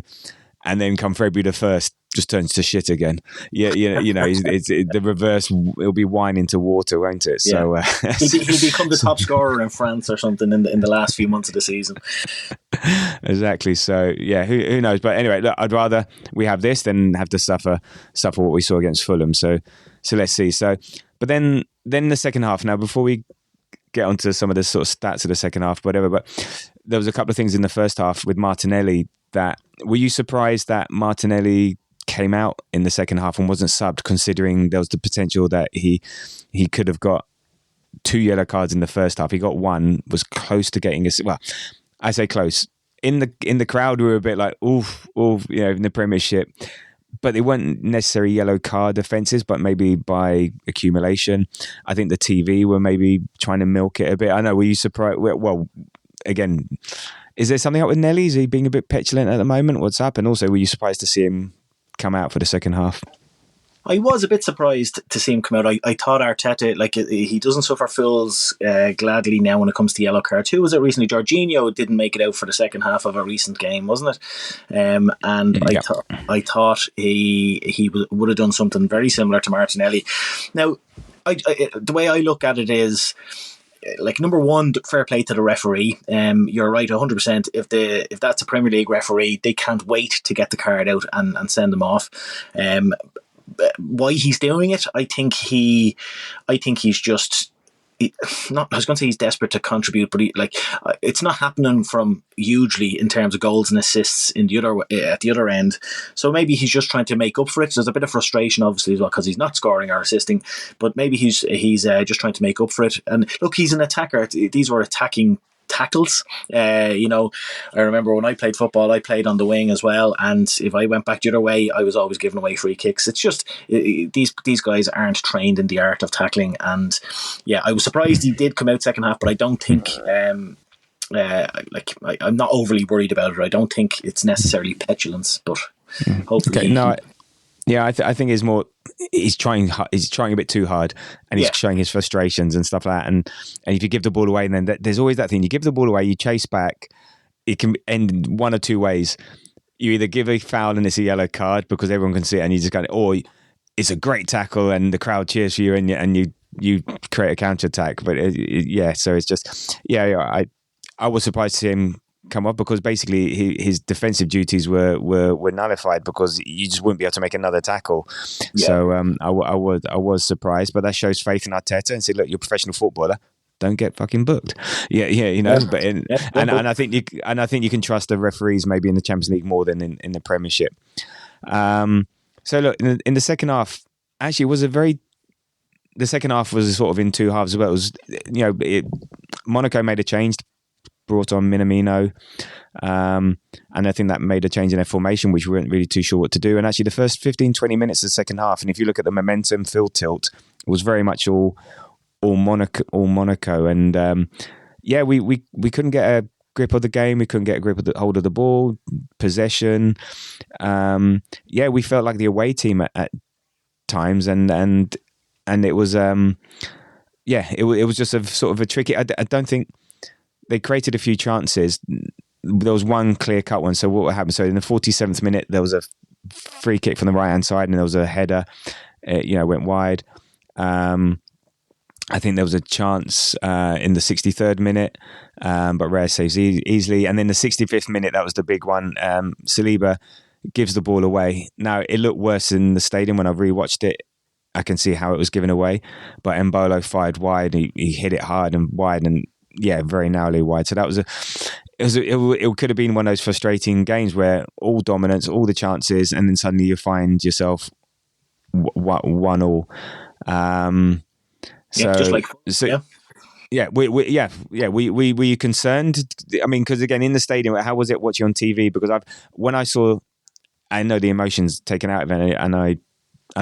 Speaker 1: and then come February the 1st, just turns to shit again. It's the reverse. It'll be wine into water, won't it? So
Speaker 2: he'll become the top scorer in France or something in the last few months of the season.
Speaker 1: Exactly. So who knows? But anyway, look, I'd rather we have this than have to suffer what we saw against Fulham. So let's see. So, but then the second half. Now, before we get onto some of the sort of stats of the second half, whatever, but there was a couple of things in the first half with Martinelli that, were you surprised that Martinelli came out in the second half and wasn't subbed, considering there was the potential that he could have got 2 yellow cards in the first half? He got 1, was close to getting well, I say close. In the crowd, we were a bit like, oof, in the Premiership. But they weren't necessarily yellow card offences, but maybe by accumulation. I think the TV were maybe trying to milk it a bit. I know, were you surprised? Well, again, is there something up with Nelly? Is he being a bit petulant at the moment? What's happened? Also, were you surprised to see him come out for the second half?
Speaker 2: I was a bit surprised to see him come out. I thought Arteta, like, he doesn't suffer fools gladly now when it comes to yellow cards. Who was it recently? Jorginho didn't make it out for the second half of a recent game, wasn't it? I thought he would have done something very similar to Martinelli. Now, the way I look at it is, like, number one, fair play to the referee. You're right, 100%. If that's a Premier League referee, they can't wait to get the card out and send them off. Why he's doing it, I think he's not, I was going to say he's desperate to contribute, but it's not happening from hugely in terms of goals and assists in the other at the other end. So maybe he's just trying to make up for it. So there's a bit of frustration, obviously, as well, because he's not scoring or assisting. But maybe he's just trying to make up for it. And look, he's an attacker. These were attacking tackles. I remember when I played football, I played on the wing as well, and if I went back the other way, I was always giving away free kicks. It's just these guys aren't trained in the art of tackling, and I was surprised he did come out second half, but I don't think I'm not overly worried about it. I don't think it's necessarily petulance, but hopefully.
Speaker 1: Okay, I think it's more he's trying a bit too hard, and he's showing his frustrations and stuff like that. And if you give the ball away, and then there's always that thing: you give the ball away, you chase back. It can end one or two ways. You either give a foul and it's a yellow card because everyone can see it, and you just go, or it's a great tackle and the crowd cheers for you, and you create a counter attack. But so it's just I was surprised to see him come up because basically his defensive duties were nullified because you just wouldn't be able to make another tackle. Yeah. So I was surprised, but that shows faith in Arteta and say, look, you're a professional footballer, don't get fucking booked. But I think you can trust the referees maybe in the Champions League more than in the Premiership. So look, in the second half, actually the second half was sort of in two halves as well. It was, Monaco made a change, brought on Minamino, and I think that made a change in their formation, which we weren't really too sure what to do. And actually the first 15-20 minutes of the second half, and if you look at the momentum, field tilt, it was very much all Monaco. And we couldn't get a grip of the game. We couldn't get a grip of the hold of the ball, possession. We felt like the away team at times, and it was it was just a sort of a tricky. I don't think they created a few chances. There was one clear-cut one. So what happened? So in the 47th minute, there was a free kick from the right-hand side, and there was a header. Went wide. I think there was a chance in the 63rd minute, but Rare saves easily. And then the 65th minute, that was the big one. Saliba gives the ball away. Now, it looked worse in the stadium when I rewatched it. I can see how it was given away. But Embolo fired wide. He hit it hard and wide, and very narrowly wide. So that was it could have been one of those frustrating games where all dominance, all the chances, and then suddenly you find yourself 1-1. Were you concerned? I mean, because again, in the stadium, how was it watching on TV? Because I know the emotions taken out of it, and I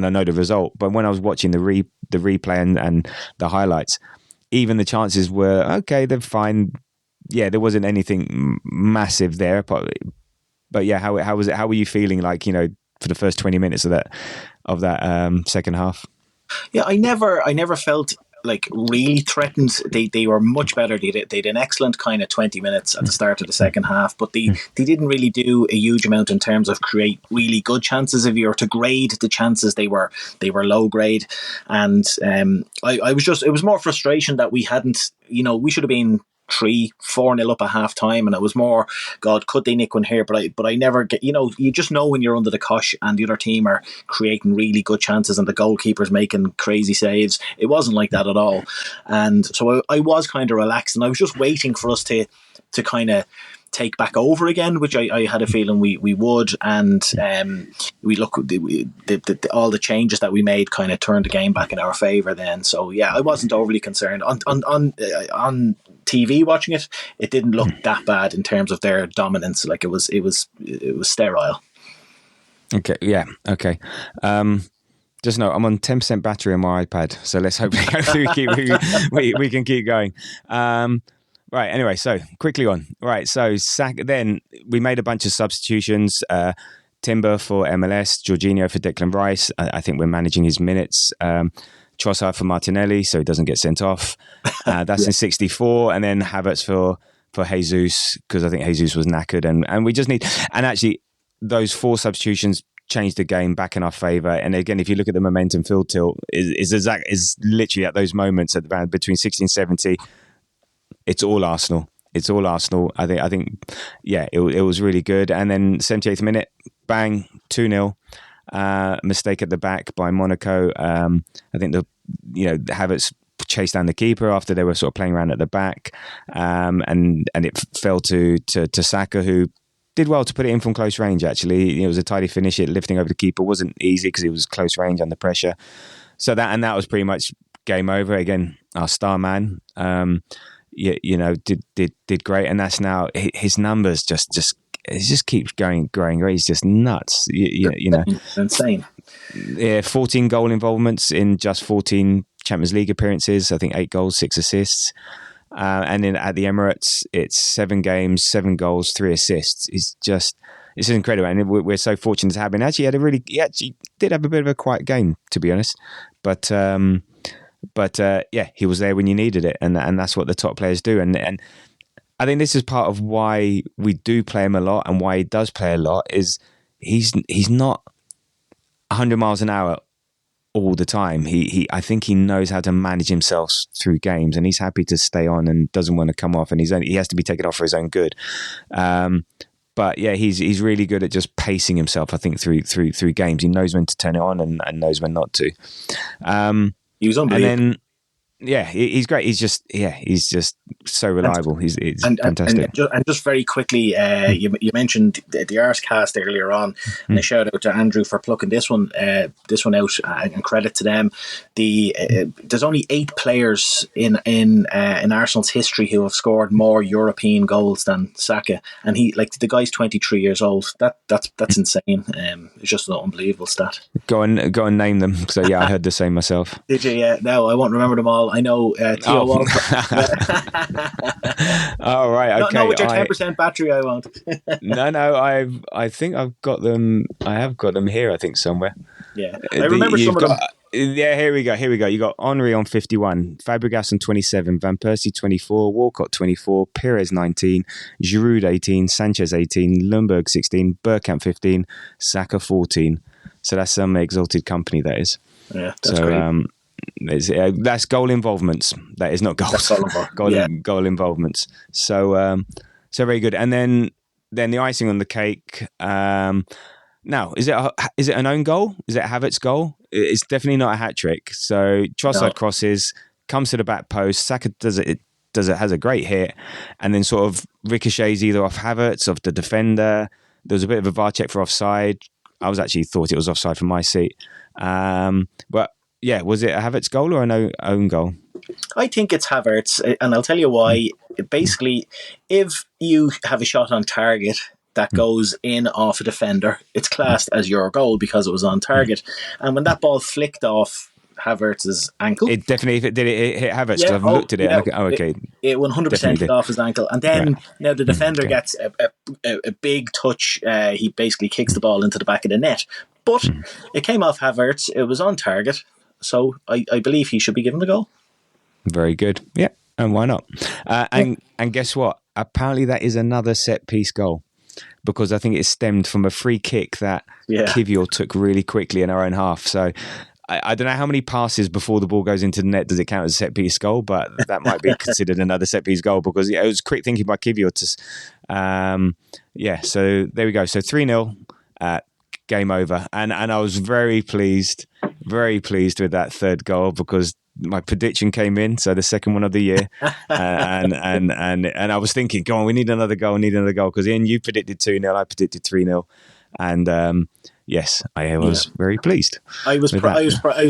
Speaker 1: know the result. But when I was watching the replay and the highlights, even the chances were okay. They're fine. Yeah, there wasn't anything massive there. But how was it? How were you feeling? Like, for the first 20 minutes of that second half?
Speaker 2: Yeah, I never felt like really threatened. They were much better. They had an excellent kind of 20 minutes at the start of the second half, but they didn't really do a huge amount in terms of create really good chances. If you were to grade the chances, they were low grade, and I was just, it was more frustration that we hadn't, we should have been 3-4-0 up at half time, and it was more, God, could they nick one here? But I never get, you just know when you're under the cosh and the other team are creating really good chances and the goalkeeper's making crazy saves. It wasn't like that at all, and so I was kind of relaxed, and I was just waiting for us to kind of take back over again, which I had a feeling we would, and we look all the changes that we made kind of turned the game back in our favour then. So I wasn't overly concerned on TV watching it. It didn't look that bad in terms of their dominance. Like it was sterile.
Speaker 1: Okay, yeah, okay. Just know I'm on 10% battery on my iPad, so let's hope we can keep going. Right, anyway, so quickly on. Right, so Saka, then we made a bunch of substitutions. Timber for MLS, Jorginho for Declan Rice. I think we're managing his minutes. Trossard for Martinelli, so he doesn't get sent off. That's in 64. And then Havertz for Jesus, because I think Jesus was knackered. And we just need... And actually, those 4 substitutions changed the game back in our favour. And again, if you look at the momentum field tilt, is literally at those moments at about between 60 and 70... It's all Arsenal. I think, it was really good. And then 78th minute, bang, 2-0. Mistake at the back by Monaco. I think Havertz chased down the keeper after they were sort of playing around at the back, and it fell to Saka, who did well to put it in from close range. Actually, it was a tidy finish. It lifting over the keeper wasn't easy because it was close range under pressure. So that was pretty much game over. Again, our star man, did great, and that's now his numbers just keeps growing. He's just nuts.
Speaker 2: Insane.
Speaker 1: Yeah, 14 goal involvements in just 14 Champions League appearances. I think 8 goals, 6 assists. And then at the Emirates, it's 7 games, 7 goals, 3 assists. It's incredible, and we're so fortunate to have him. He actually did have a bit of a quiet game, to be honest, but he was there when you needed it, and that's what the top players do. And I think this is part of why we do play him a lot, and why he does play a lot is he's not 100 miles an hour all the time. I think he knows how to manage himself through games, and he's happy to stay on and doesn't want to come off, and he has to be taken off for his own good. But yeah, he's really good at just pacing himself, I think, through games. He knows when to turn it on and knows when not to.
Speaker 2: He was unbelievable.
Speaker 1: And then, yeah, he's great. He's just so reliable. He's fantastic.
Speaker 2: And just very quickly, you mentioned the Ars cast earlier on, and a shout out to Andrew for plucking this one out, and credit to them. There's only 8 players in Arsenal's history who have scored more European goals than Saka, and the guy's 23 years old. That's insane. It's just an unbelievable stat.
Speaker 1: Go and name them. So yeah, I heard the same myself.
Speaker 2: Did you? Yeah. No, I won't remember them all. I know Theo Walcott.
Speaker 1: Oh right, okay.
Speaker 2: Not with your 10% battery, I won't.
Speaker 1: No. I think I've got them. I have got them here. I think somewhere.
Speaker 2: Yeah, I remember some of them.
Speaker 1: Yeah, here we go. You got Henry on 51, Fabregas on 27, Van Persie 24, Walcott 24, Pires 19, Giroud 18, Sanchez 18, Lundberg 16, Bergkamp 15, Saka 14. So that's some exalted company, that is.
Speaker 2: Yeah, that's great.
Speaker 1: That's goal involvements. That is not goals. Goal involvements. So very good. And then the icing on the cake. Now, is it an own goal? Is it Havertz's goal? It's definitely not a hat trick. So Trossard crosses, comes to the back post. Saka does it, has a great hit, and then sort of ricochets either off Havertz, off the defender. There was a bit of a VAR check for offside. I thought it was offside from my seat. But yeah, was it a Havertz goal or an own goal?
Speaker 2: I think it's Havertz, and I'll tell you why. Basically, if you have a shot on target that goes in off a defender, it's classed as your goal because it was on target. And when that ball flicked off Havertz's ankle,
Speaker 1: it definitely hit Havertz. Yeah, I've looked at it. Okay,
Speaker 2: it 100% hit off his ankle. And then now the defender gets a big touch. He basically kicks the ball into the back of the net, but it came off Havertz. It was on target, so I believe he should be given the goal. Very
Speaker 1: good. Yeah, and why not? And guess what? Apparently, that is another set piece goal, because I think it stemmed from a free kick that Kivior took really quickly in our own half. So I don't know how many passes before the ball goes into the net does it count as a set piece goal, but that might be considered another set piece goal, because it was quick thinking by Kivior to. So there we go. So 3-0, game over, and I was very pleased with that third goal, because my prediction came in, so the second one of the year, and I was thinking, go on, we need another goal, because Ian, you predicted 2-0, I predicted 3-0, and yes, I was very pleased.
Speaker 2: I was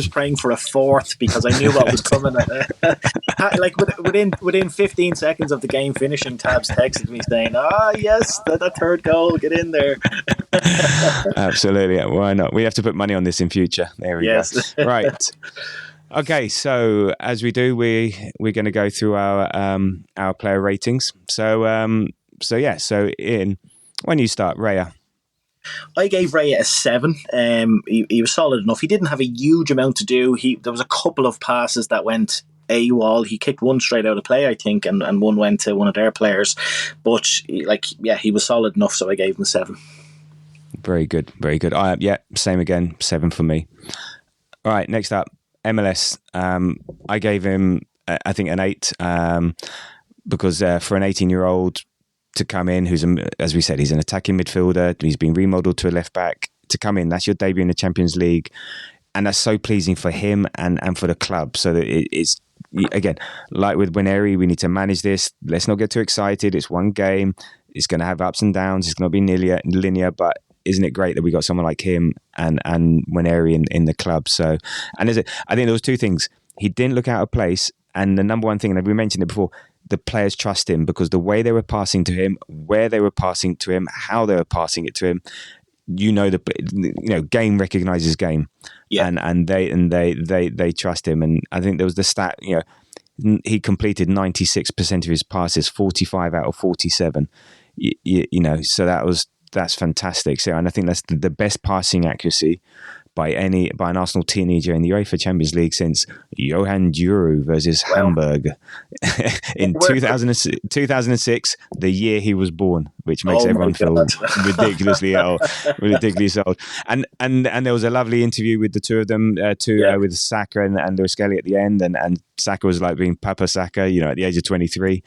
Speaker 2: praying for a fourth, because I knew what was coming. Like within 15 seconds of the game finishing, Tabs texted me saying, yes, that third goal, get in there.
Speaker 1: Absolutely, why not? We have to put money on this in future. There we go. Right. Okay, so as we do, we're going to go through our player ratings. So Ian, when you start, Raya.
Speaker 2: I gave Raya a 7. He was solid enough. He didn't have a huge amount to do. There was a couple of passes that went AWOL. He kicked one straight out of play, I think, and one went to one of their players. But he was solid enough, so I gave him a 7.
Speaker 1: Very good, very good. Same again, 7 for me. All right, next up. MLS, I gave him, I think, an 8, because for an 18-year-old to come in, who's, as we said, he's an attacking midfielder, he's been remodeled to a left back, to come in, that's your debut in the Champions League, and that's so pleasing for him and for the club. So that it's again, like with Wineri, we need to manage this. Let's not get too excited. It's one game. It's going to have ups and downs. It's going to be linear, but isn't it great that we got someone like him and Wineri in the club? So, and I think there was two things. He didn't look out of place, and the number one thing, and we mentioned it before, the players trust him because the way they were passing to him, where they were passing to him, how they were passing it to him, game recognizes game, and they trust him. And I think there was the stat, he completed 96% of his passes, 45 out of 47. So that's fantastic. So, and I think that's the best passing accuracy by an Arsenal teenager in the UEFA Champions League since Johan Duru versus Hamburg in 2006, the year he was born, which makes everyone feel ridiculously old. And there was a lovely interview with the two of them, with Saka and Lewis Skelly at the end, and Saka was like being Papa Saka, at the age of 23,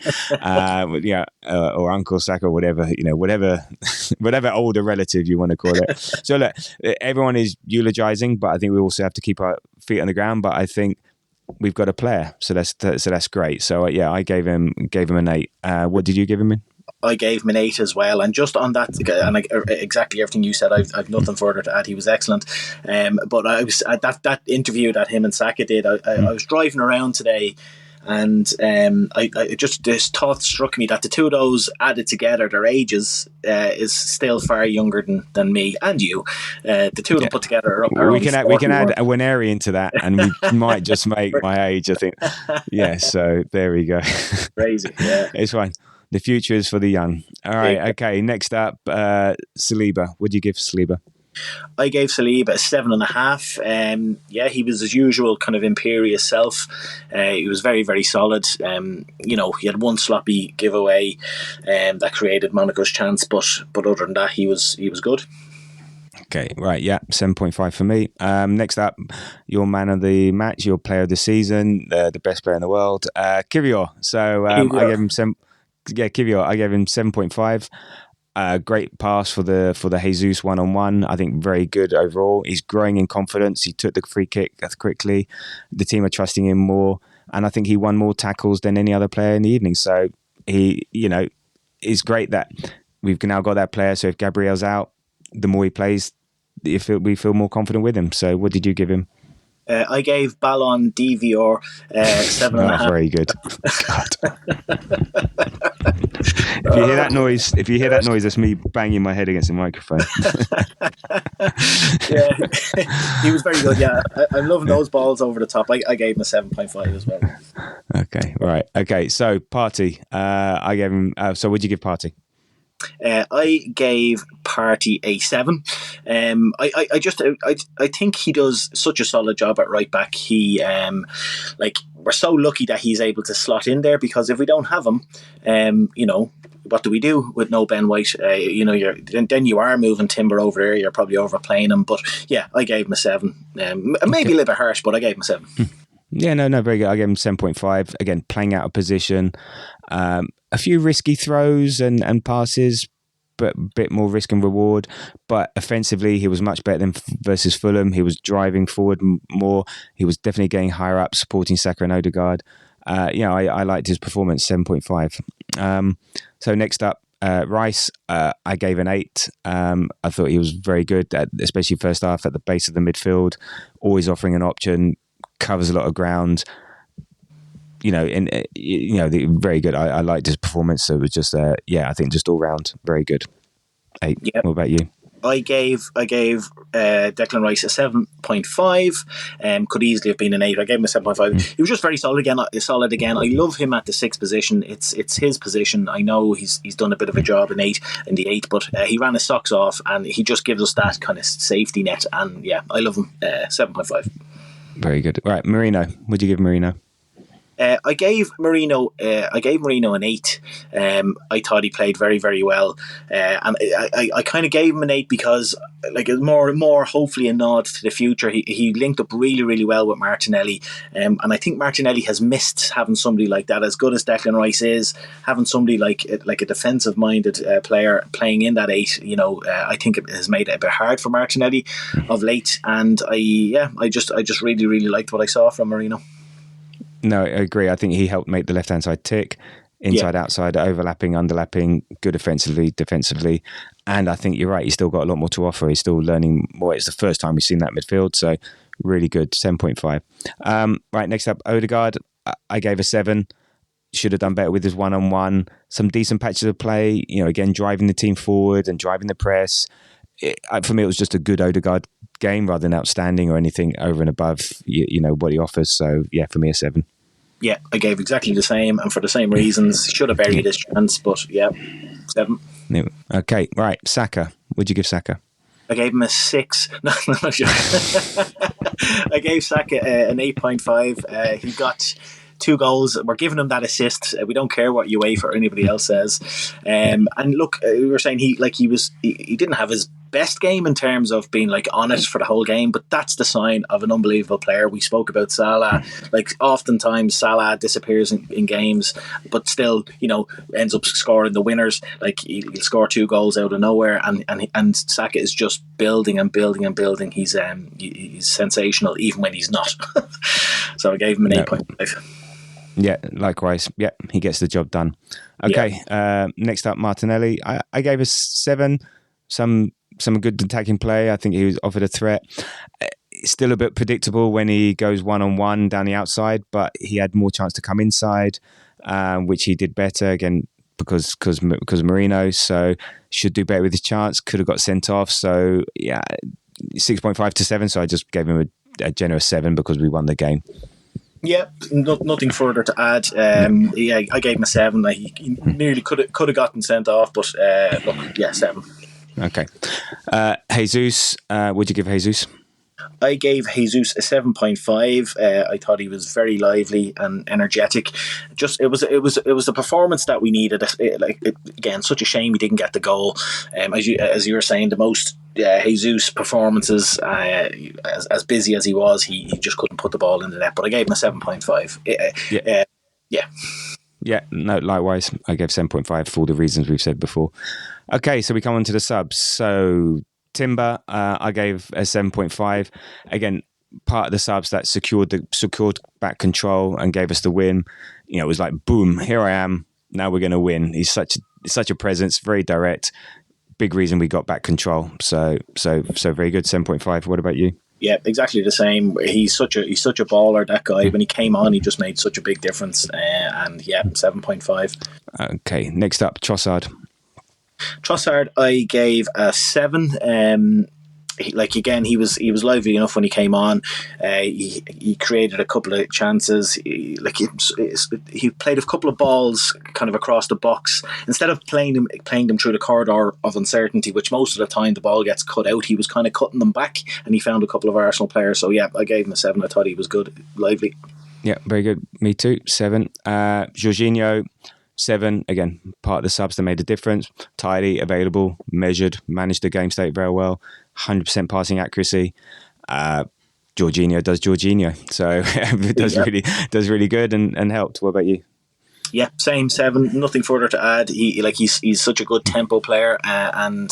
Speaker 1: or Uncle Saka, whatever older relative you want to call it. So look, everyone is eulogizing, but I think we also have to keep our feet on the ground. But I think we've got a player, so that's great. So I gave him an 8. What did you give him in?
Speaker 2: I gave him an 8 as well, and just on that, and exactly everything you said, I've nothing further to add. He was excellent, but I was at that interview that him and Saka did. I was driving around today, and this thought struck me that the two of those added together, their ages is still far younger than me and you. The two of them put together are
Speaker 1: we can add a Wineri into that, and we might just make my age, I think. Yeah, so there we go.
Speaker 2: Crazy, yeah.
Speaker 1: It's fine. The future is for the young. All right, okay. Next up, Saliba. What do you give Saliba?
Speaker 2: I gave Saliba a 7.5. He was his usual kind of imperious self. He was very, very solid. He had one sloppy giveaway that created Monaco's chance, but other than that, he was good.
Speaker 1: Okay, right, yeah, 7.5 for me. Next up, your man of the match, your player of the season, the best player in the world, Kiwior. So I gave him Kiwior. I gave him 7.5. Great pass for the Jesus 1-on-1. I think very good overall. He's growing in confidence. He took the free kick quickly. The team are trusting him more, and I think he won more tackles than any other player in the evening. So it's great that we've now got that player. So if Gabriel's out, the more he plays, we feel more confident with him. So what did you give him?
Speaker 2: I gave Ballon d'Ivoire 7.5.
Speaker 1: Oh, very good. God. If you hear that noise, that's me banging my head against the microphone.
Speaker 2: Yeah, he was very good. Yeah, I'm loving those balls over the top. I gave him a 7.5 as well.
Speaker 1: Okay, right. Okay, so Partey. I gave him. So what'd you give Partey?
Speaker 2: I gave Partey a 7. I think he does such a solid job at right back. He we're so lucky that he's able to slot in there, because if we don't have him, what do we do with no Ben White? Then you are moving Timber over there. You're probably overplaying him. But yeah, I gave him a 7. Maybe a little bit harsh, but I gave him a 7.
Speaker 1: Yeah, no, very good. I gave him 7.5. Again, playing out of position. A few risky throws and passes, but a bit more risk and reward. But offensively, he was much better than versus Fulham. He was driving forward more. He was definitely getting higher up, supporting Saka and Odegaard. I liked his performance, 7.5. So next up, Rice, I gave an 8. I thought he was very good, especially first half at the base of the midfield, always offering an option, covers a lot of ground. Very good. I liked his performance. So it was just, I think just all round very good. 8. Yep. What about you?
Speaker 2: I gave Declan Rice a 7.5. Could easily have been an 8. I gave him a 7.5. He was just very solid again. I love him at the 6th position. It's his position. I know he's done a bit of a job in the 8, but he ran his socks off, and he just gives us that kind of safety net. And yeah, I love him. 7.5.
Speaker 1: Very good. Right, Marino. Would you give Marino?
Speaker 2: I gave Marino an 8. I thought he played very, very well, and I kind of gave him an 8 because more hopefully a nod to the future. He linked up really, really well with Martinelli, and I think Martinelli has missed having somebody like that. As good as Declan Rice is, having somebody like a defensive minded player playing in that 8, I think it has made it a bit hard for Martinelli of late. And I just really, really liked what I saw from Marino.
Speaker 1: No, I agree. I think he helped make the left-hand side tick. Inside, outside, overlapping, underlapping, good offensively, defensively. And I think you're right. He's still got a lot more to offer. He's still learning more. It's the first time we've seen that midfield. So really good, 7.5. Right, next up, Odegaard. I gave a 7. Should have done better with his one-on-one. Some decent patches of play. Again, driving the team forward and driving the press. For me, it was just a good Odegaard game rather than outstanding or anything over and above what he offers. So yeah, for me, a 7.
Speaker 2: Yeah, I gave exactly the same, and for the same reasons. Should have buried his chance, but yeah, 7.
Speaker 1: Okay, right. Saka. What'd you give Saka?
Speaker 2: I gave him a 6. No, sure. I gave Saka an 8.5. He got 2 goals. We're giving him that assist. We don't care what UEFA or anybody else says. And look, we were saying he didn't have his best game in terms of being on it for the whole game, but that's the sign of an unbelievable player. We spoke about Salah. Oftentimes Salah disappears in games, but still, ends up scoring the winners. He'll score 2 goals out of nowhere, and Saka is just building and building and building. He's sensational even when he's not. So I gave him an 8.5.
Speaker 1: Yeah, likewise. Yeah, he gets the job done. Okay, next up, Martinelli. I gave a 7. Some good attacking play. I think he was offered a threat. Still a bit predictable when he goes one-on-one down the outside, but he had more chance to come inside, which he did better, again, because Marino. So should do better with his chance. Could have got sent off. So yeah, 6.5 to 7. So I just gave him a generous 7 because we won the game.
Speaker 2: Yeah, nothing further to add. Yeah, I gave him a 7. He nearly could have gotten sent off, but look, yeah, 7.
Speaker 1: Okay. Jesus, what'd you give Jesus?
Speaker 2: I gave Jesus a 7.5. I thought he was very lively and energetic. Just it was the performance that we needed. Again, such a shame he didn't get the goal. As you were saying, the most Jesus performances, as busy as he was, he just couldn't put the ball in the net. But I gave him a 7.5.
Speaker 1: Yeah, no, likewise. I gave 7.5 for all the reasons we've said before. Okay, so we come on to the subs. So Timber, I gave a 7.5. Again, part of the subs that secured back control and gave us the win. It was like, boom, here I am. Now we're going to win. He's such a presence, very direct. Big reason we got back control. So very good, 7.5. What about you?
Speaker 2: Yeah, exactly the same. He's such a baller, that guy. When he came on, he just made such a big difference. And yeah, 7.5.
Speaker 1: Okay, next up, Trossard.
Speaker 2: Trossard, I gave a 7. Again, he was lively enough when he came on. He created a couple of chances. He played a couple of balls kind of across the box instead of playing them through the corridor of uncertainty, which most of the time the ball gets cut out. He was kind of cutting them back, and he found a couple of Arsenal players. So yeah, I gave him a 7. I thought he was good, lively.
Speaker 1: Yeah, very good. Me too. 7. Jorginho. 7, again, part of the subs that made a difference. Tidy, available, measured, managed the game state very well. 100% passing accuracy. Jorginho does Jorginho. So it does really good and helped. What about you?
Speaker 2: Yeah, same, 7. Nothing further to add. He's such a good tempo player, and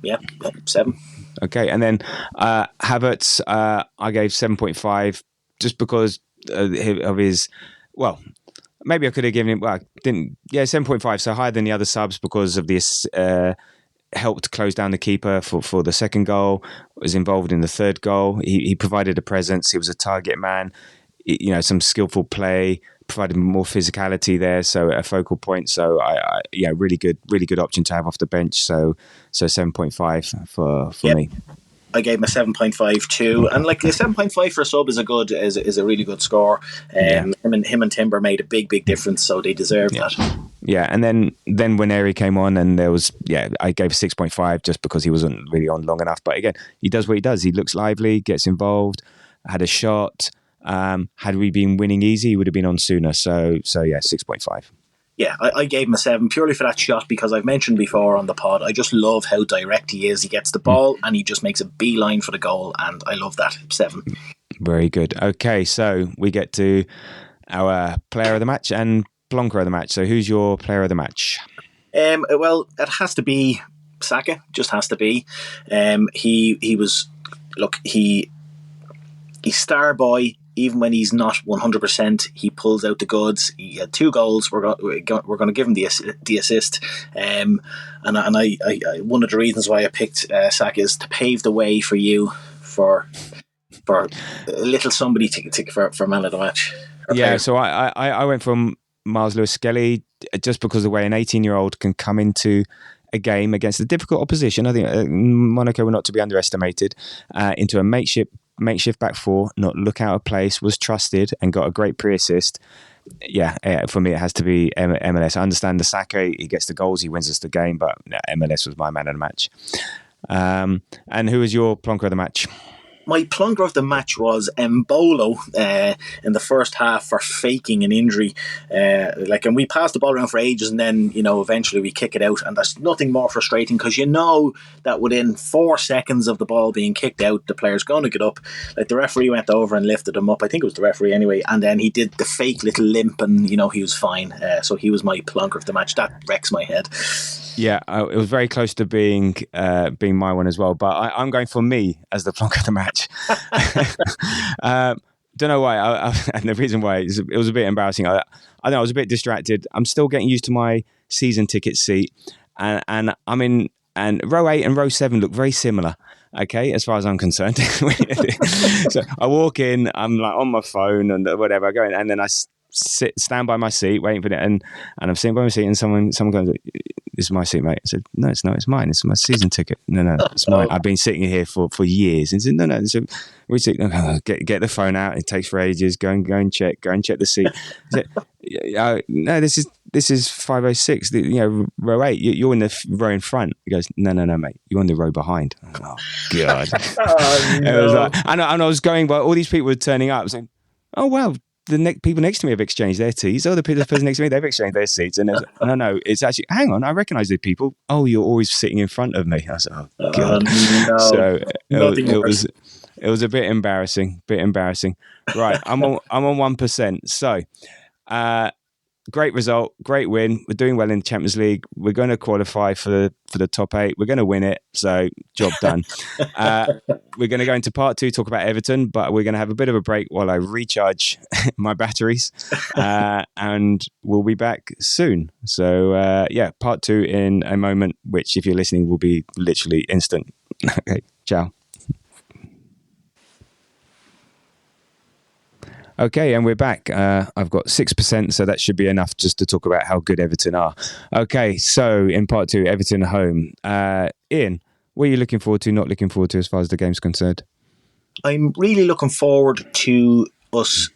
Speaker 2: yeah, 7.
Speaker 1: Okay, and then Havertz, I gave 7.5 just because of his, well, maybe I could have given him, 7.5, so higher than the other subs because of this, helped close down the keeper for the second goal, was involved in the third goal. He provided a presence, he was a target man, some skillful play, provided more physicality there, so a focal point. So really good option to have off the bench. So 7.5 for me.
Speaker 2: I gave him a 7.5 too, and a 7.5 for a sub is a really good score. Him and Timber made a big difference, so they deserve that.
Speaker 1: Yeah, and then when Eri came on, and there was I gave 6.5 just because he wasn't really on long enough. But again, he does what he does. He looks lively, gets involved, had a shot. Had we been winning easy, he would have been on sooner. So yeah, 6.5.
Speaker 2: Yeah, I gave him a 7 purely for that shot because I've mentioned before on the pod, I just love how direct he is. He gets the ball and he just makes a beeline for the goal, and I love that. 7.
Speaker 1: Very good. Okay, so we get to our player of the match and plonker of the match. So who's your player of the match?
Speaker 2: Well, it has to be Saka. Just has to be. He's star boy. even when he's not 100%, he pulls out the goods. He had 2 goals. We're going to give him the assist. And I one of the reasons why I picked Saka is to pave the way for you for a little somebody for man of the match.
Speaker 1: Yeah, so I went from Miles Lewis-Skelly just because of the way an 18-year-old can come into a game against a difficult opposition. I think Monaco were not to be underestimated, into a makeshift back four, not look out of place, was trusted and got a great pre-assist. Yeah, for me it has to be MLS. I understand the Saka, he gets the goals, he wins us the game, but MLS was my man of the match. And who was your plonker of the match?
Speaker 2: My plonker of the match was Mbolo in the first half for faking an injury. And we passed the ball around for ages, and then eventually we kick it out. And there's nothing more frustrating because that within 4 seconds of the ball being kicked out, the player's going to get up. Like the referee went over and lifted him up. I think it was the referee anyway. And then he did the fake little limp, and he was fine. So he was my plonker of the match. That wrecks my head.
Speaker 1: Yeah, it was very close to being my one as well. But I'm going for me as the plonker of the match. Don't know why. And the reason why it was a bit embarrassing. I know I was a bit distracted. I'm still getting used to my season ticket seat, and I'm in. And row 8 and row 7 look very similar. Okay, as far as I'm concerned. So I walk in. I'm like on my phone and whatever. I go in, and then I stand by my seat, waiting for it, and I'm sitting by my seat, and someone goes, "This is my seat, mate." I said, "No, it's not. It's mine. It's my season ticket. No, it's mine. I've been sitting here for years." And he said, "No." So we said, "Get the phone out. It takes for ages. Go and check the seat." I said, "No, this is 506. Row 8. You're in the row in front." He goes, "No, mate. You're on the row behind." Oh God!
Speaker 2: Oh, no.
Speaker 1: It was like, and I was going by. All these people were turning up, saying, "Oh wow." The people next to me have exchanged their seats. Oh, the person next to me, they've exchanged their seats. And no, it's actually, hang on, I recognise the people. Oh, you're always sitting in front of me. I was like, oh, God.
Speaker 2: No.
Speaker 1: So it was a bit embarrassing. Right, I'm on 1%. So, great result, great win. We're doing well in the Champions League. We're going to qualify for the top 8. We're going to win it. So job done. We're going to go into part 2, talk about Everton, but we're going to have a bit of a break while I recharge my batteries, and we'll be back soon. So part 2 in a moment, which if you're listening will be literally instant. Okay, ciao. Okay, and we're back. I've got 6%, so that should be enough just to talk about how good Everton are. Okay, so in part 2, Everton home. Ian, what are you looking forward to, not looking forward to as far as the game's concerned?
Speaker 2: I'm really looking forward to us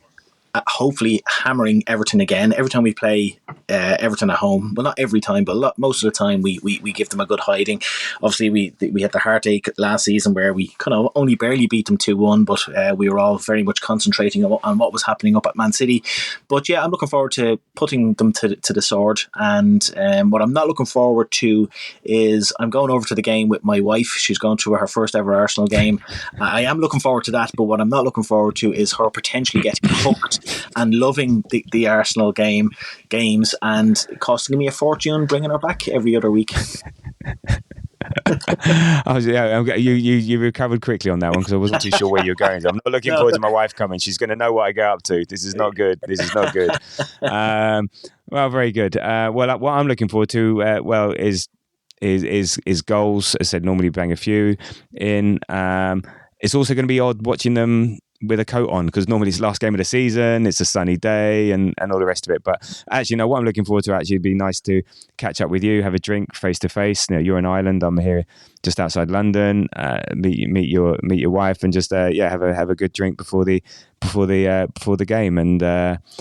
Speaker 2: hopefully hammering Everton again. Every time we play Everton at home, well, not every time, but most of the time we give them a good hiding. Obviously, we had the heartache last season where we kind of only barely beat them 2-1, but we were all very much concentrating on what was happening up at Man City. But yeah, I'm looking forward to putting them to the sword. And what I'm not looking forward to is I'm going over to the game with my wife. She's going to her first ever Arsenal game. I am looking forward to that, but what I'm not looking forward to is her potentially getting hooked and loving the Arsenal games and costing me a fortune bringing her back every other week.
Speaker 1: You recovered quickly on that one because I wasn't too sure where you're going. I'm not looking forward to my wife coming. She's going to know what I go up to. This is not good. Well, very good. What I'm looking forward to, is goals. As I said, normally bang a few in. It's also going to be odd watching them with a coat on because normally it's the last game of the season, it's a sunny day and all the rest of it. But actually, what I'm looking forward to it'd be nice to catch up with you, have a drink face to face. You're in Ireland, I'm here just outside London. Meet your wife and just have a good drink before the game. And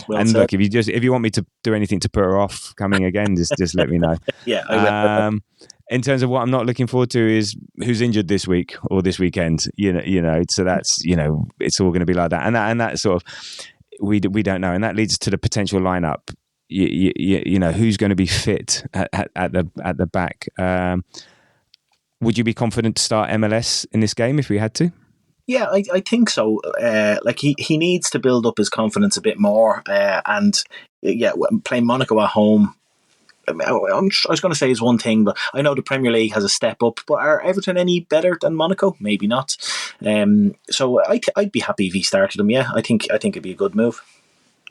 Speaker 1: look, if you want me to do anything to put her off coming again, just let me know.
Speaker 2: Yeah, I will.
Speaker 1: In terms of what I'm not looking forward to is who's injured this week or this weekend. So that's it's all going to be like that, and that sort of we don't know, and that leads to the potential lineup. Who's going to be fit at the back. Would you be confident to start MLS in this game if we had to?
Speaker 2: Yeah, I think so. He needs to build up his confidence a bit more, and playing Monaco at home. I was going to say is one thing, but I know the Premier League has a step up. But are Everton any better than Monaco? Maybe not. So I'd be happy if he started them. Yeah, I think it'd be a good move.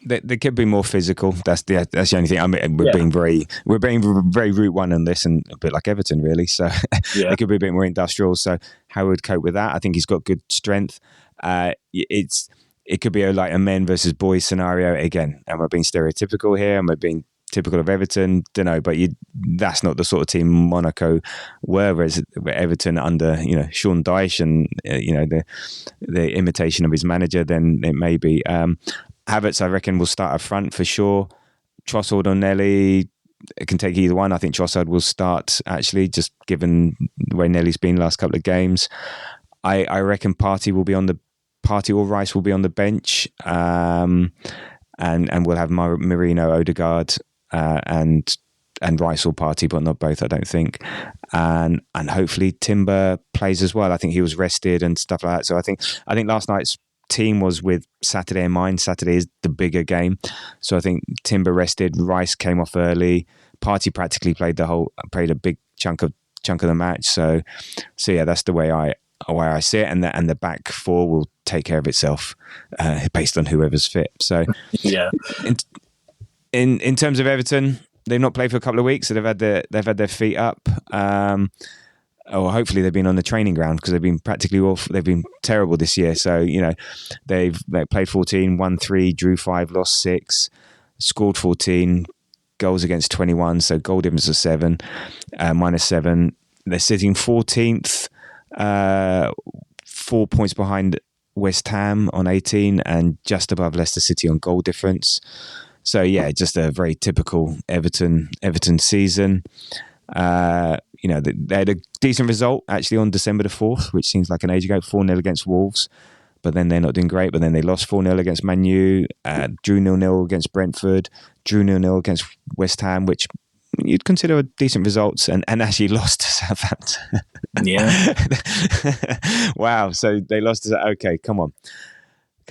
Speaker 1: They could be more physical. That's the only thing. I mean, we're being very Route One on this, and a bit like Everton, really. So they could be a bit more industrial. So how would cope with that? I think he's got good strength. It could be like a men versus boys scenario again. Am I being stereotypical here? Am I being typical of Everton? Don't know, but that's not the sort of team Monaco were. Whereas Everton under Sean Dyche and the imitation of his manager, then it may be. Havertz, I reckon, will start up front for sure. Trossard or Nelly, it can take either one. I think Trossard will start, actually, just given the way Nelly's been last couple of games. I reckon Partey or Rice will be on the bench, and we'll have Marino, Odegaard, and Rice or Partey, but not both, I don't think. And hopefully Timber plays as well. I think he was rested and stuff like that. So I think last night's team was with Saturday in mind. Saturday is the bigger game, so I think Timber rested. Rice came off early. Partey practically played a big chunk of the match. So yeah, that's the way I see it, and the back four will take care of itself based on whoever's fit. So
Speaker 2: yeah,
Speaker 1: in terms of Everton, they've not played for a couple of weeks, so they've had their feet up. Hopefully they've been on the training ground, because they've been practically awful. They've been terrible this year. So they played 14, won 3, drew 5, lost 6, scored 14, goals against 21. So goal difference of 7, -7. They're sitting 14th, 4 points behind West Ham on 18, and just above Leicester City on goal difference. So yeah, just a very typical Everton season. They had a decent result actually on December the 4th, which seems like an age ago, 4-0 against Wolves, but then they're not doing great. But then they lost 4-0 against Man U, drew 0-0 against Brentford, drew 0-0 against West Ham, which you'd consider a decent results, and actually lost to Southampton.
Speaker 2: Yeah.
Speaker 1: Wow. So they lost to, okay, come on.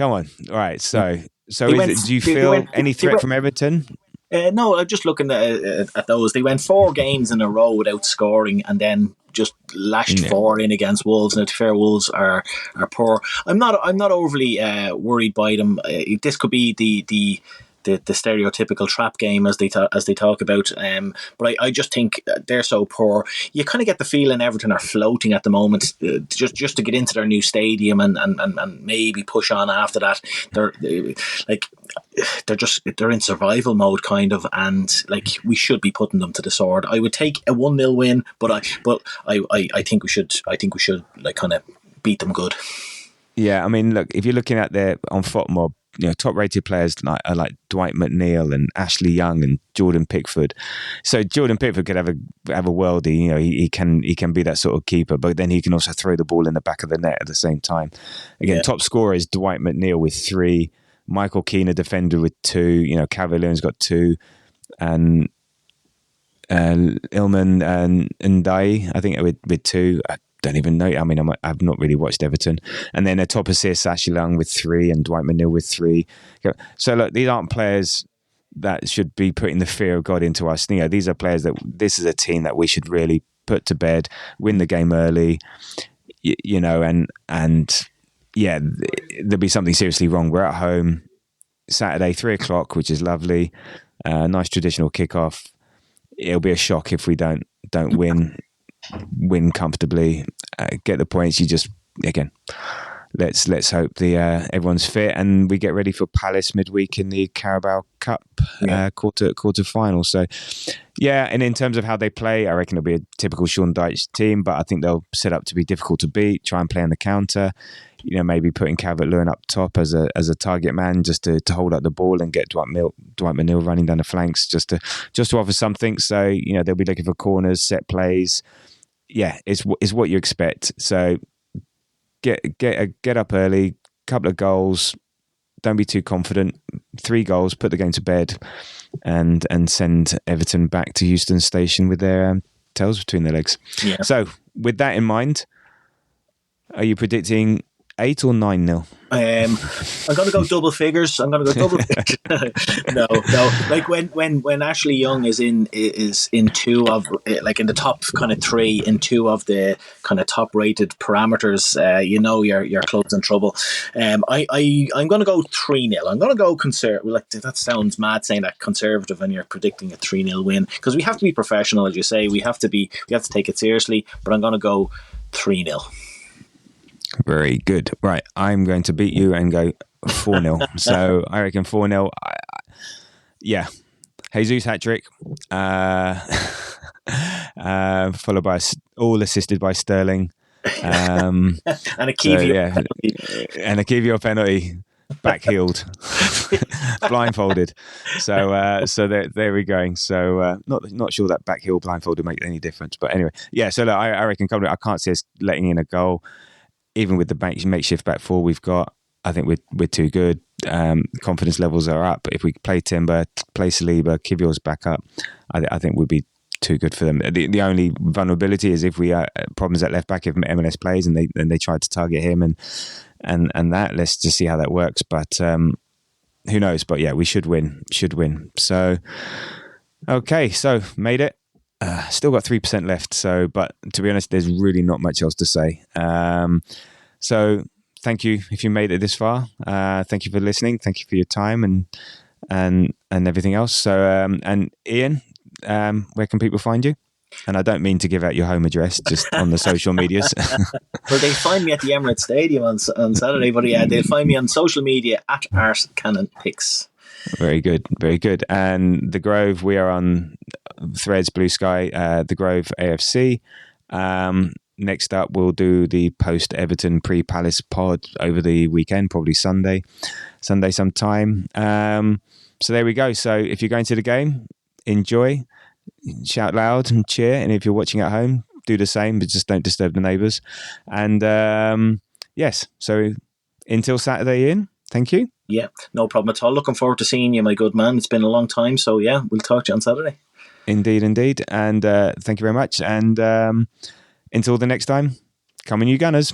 Speaker 1: All right. So do you feel any threat from Everton?
Speaker 2: No, I'm just looking at those. They went 4 games in a row without scoring, and then just lashed 4 in against Wolves. And to be fair, Wolves are poor. I'm not overly worried by them. This could be the stereotypical trap game as they talk about. But I just think they're so poor. You kind of get the feeling Everton are floating at the moment, just to get into their new stadium and maybe push on after that. They're in survival mode kind of, and like we should be putting them to the sword. I would take a 1-0 win, but I think we should like kind of beat them good.
Speaker 1: Yeah, I mean, look, if you're looking at their on FOTMob, top-rated players like Dwight McNeil and Ashley Young and Jordan Pickford. So Jordan Pickford could have a worldie. He can be that sort of keeper, but then he can also throw the ball in the back of the net at the same time. Again, top scorer is Dwight McNeil with 3. Michael Keane, a defender, with 2. Calvert-Lewin's got 2, and Ilman and Ndiaye, I think, with 2. I don't even know. I mean, I've not really watched Everton. And then a top assist, Ashley Young with 3, and Dwight McNeil with 3. So look, these aren't players that should be putting the fear of God into us. These are players this is a team that we should really put to bed, win the game early, and yeah, there'll be something seriously wrong. We're at home Saturday, 3:00, which is lovely. Nice traditional kickoff. It'll be a shock if we don't win comfortably, get the points. You just, again, let's hope everyone's fit and we get ready for Palace midweek in the Carabao Cup quarter final. So yeah, and in terms of how they play, I reckon it'll be a typical Sean Dyche team, but I think they'll set up to be difficult to beat, try and play on the counter, maybe putting Calvert-Lewin up top as a target man, just to hold up the ball and get Dwight McNeil running down the flanks, just to offer something. So they'll be looking for corners, set plays. Yeah, it's what you expect. So get up early, couple of goals. Don't be too confident. 3 goals, put the game to bed, and send Everton back to Euston Station with their tails between their legs. Yeah. So with that in mind, are you predicting 8 or 9-0?
Speaker 2: I'm going to go double figures. I'm going to go double figures. No. Like when Ashley Young is in two of like in the top kind of three in two of the kind of top rated parameters, your club's in trouble. I'm going to go 3-0. I'm going to go conservative. Like that sounds mad saying that conservative, and you're predicting a 3-0 win, because we have to be professional, as you say. We have to take it seriously. But I'm going to go 3-0.
Speaker 1: Very good. Right, I'm going to beat you and go 4-0. So I reckon 4-0. Yeah. Jesus hat-trick. Followed by all assisted by Sterling.
Speaker 2: And a Kiwior
Speaker 1: penalty. And a Kiwior penalty. Back-heeled. Blindfolded. So there we're going. So not sure that back-heel blindfold would make any difference. But anyway, yeah, so look, I reckon I can't see us letting in a goal. Even with the makeshift back four we've got, I think we're too good. Confidence levels are up. If we play Timber, play Saliba, Kiwior's back up, I think we'd be too good for them. The only vulnerability is if we problems at left back if MLS plays and they try to target him and that. Let's just see how that works. But who knows? But yeah, we should win. So okay, so made it. Still got 3% left. So, but to be honest, there's really not much else to say. So thank you if you made it this far. Thank you for listening. Thank you for your time and everything else. So, and Ian, where can people find you? And I don't mean to give out your home address, just on the social medias.
Speaker 2: Well, they find me at the Emirates Stadium on Saturday, but yeah, they'll find me on social media at @ArsCannonPicks.
Speaker 1: Very good. And The Grove, we are on Threads, Blue Sky, The Grove AFC. Next up, we'll do the post-Everton pre-Palace pod over the weekend, probably Sunday sometime. So there we go. So if you're going to the game, enjoy, shout loud and cheer. And if you're watching at home, do the same, but just don't disturb the neighbours. And yes, so until Saturday, Ian, thank you.
Speaker 2: Yeah, no problem at all. Looking forward to seeing you, my good man. It's been a long time. So yeah, we'll talk to you on Saturday.
Speaker 1: Indeed. And thank you very much. And until the next time, come on you Gunners.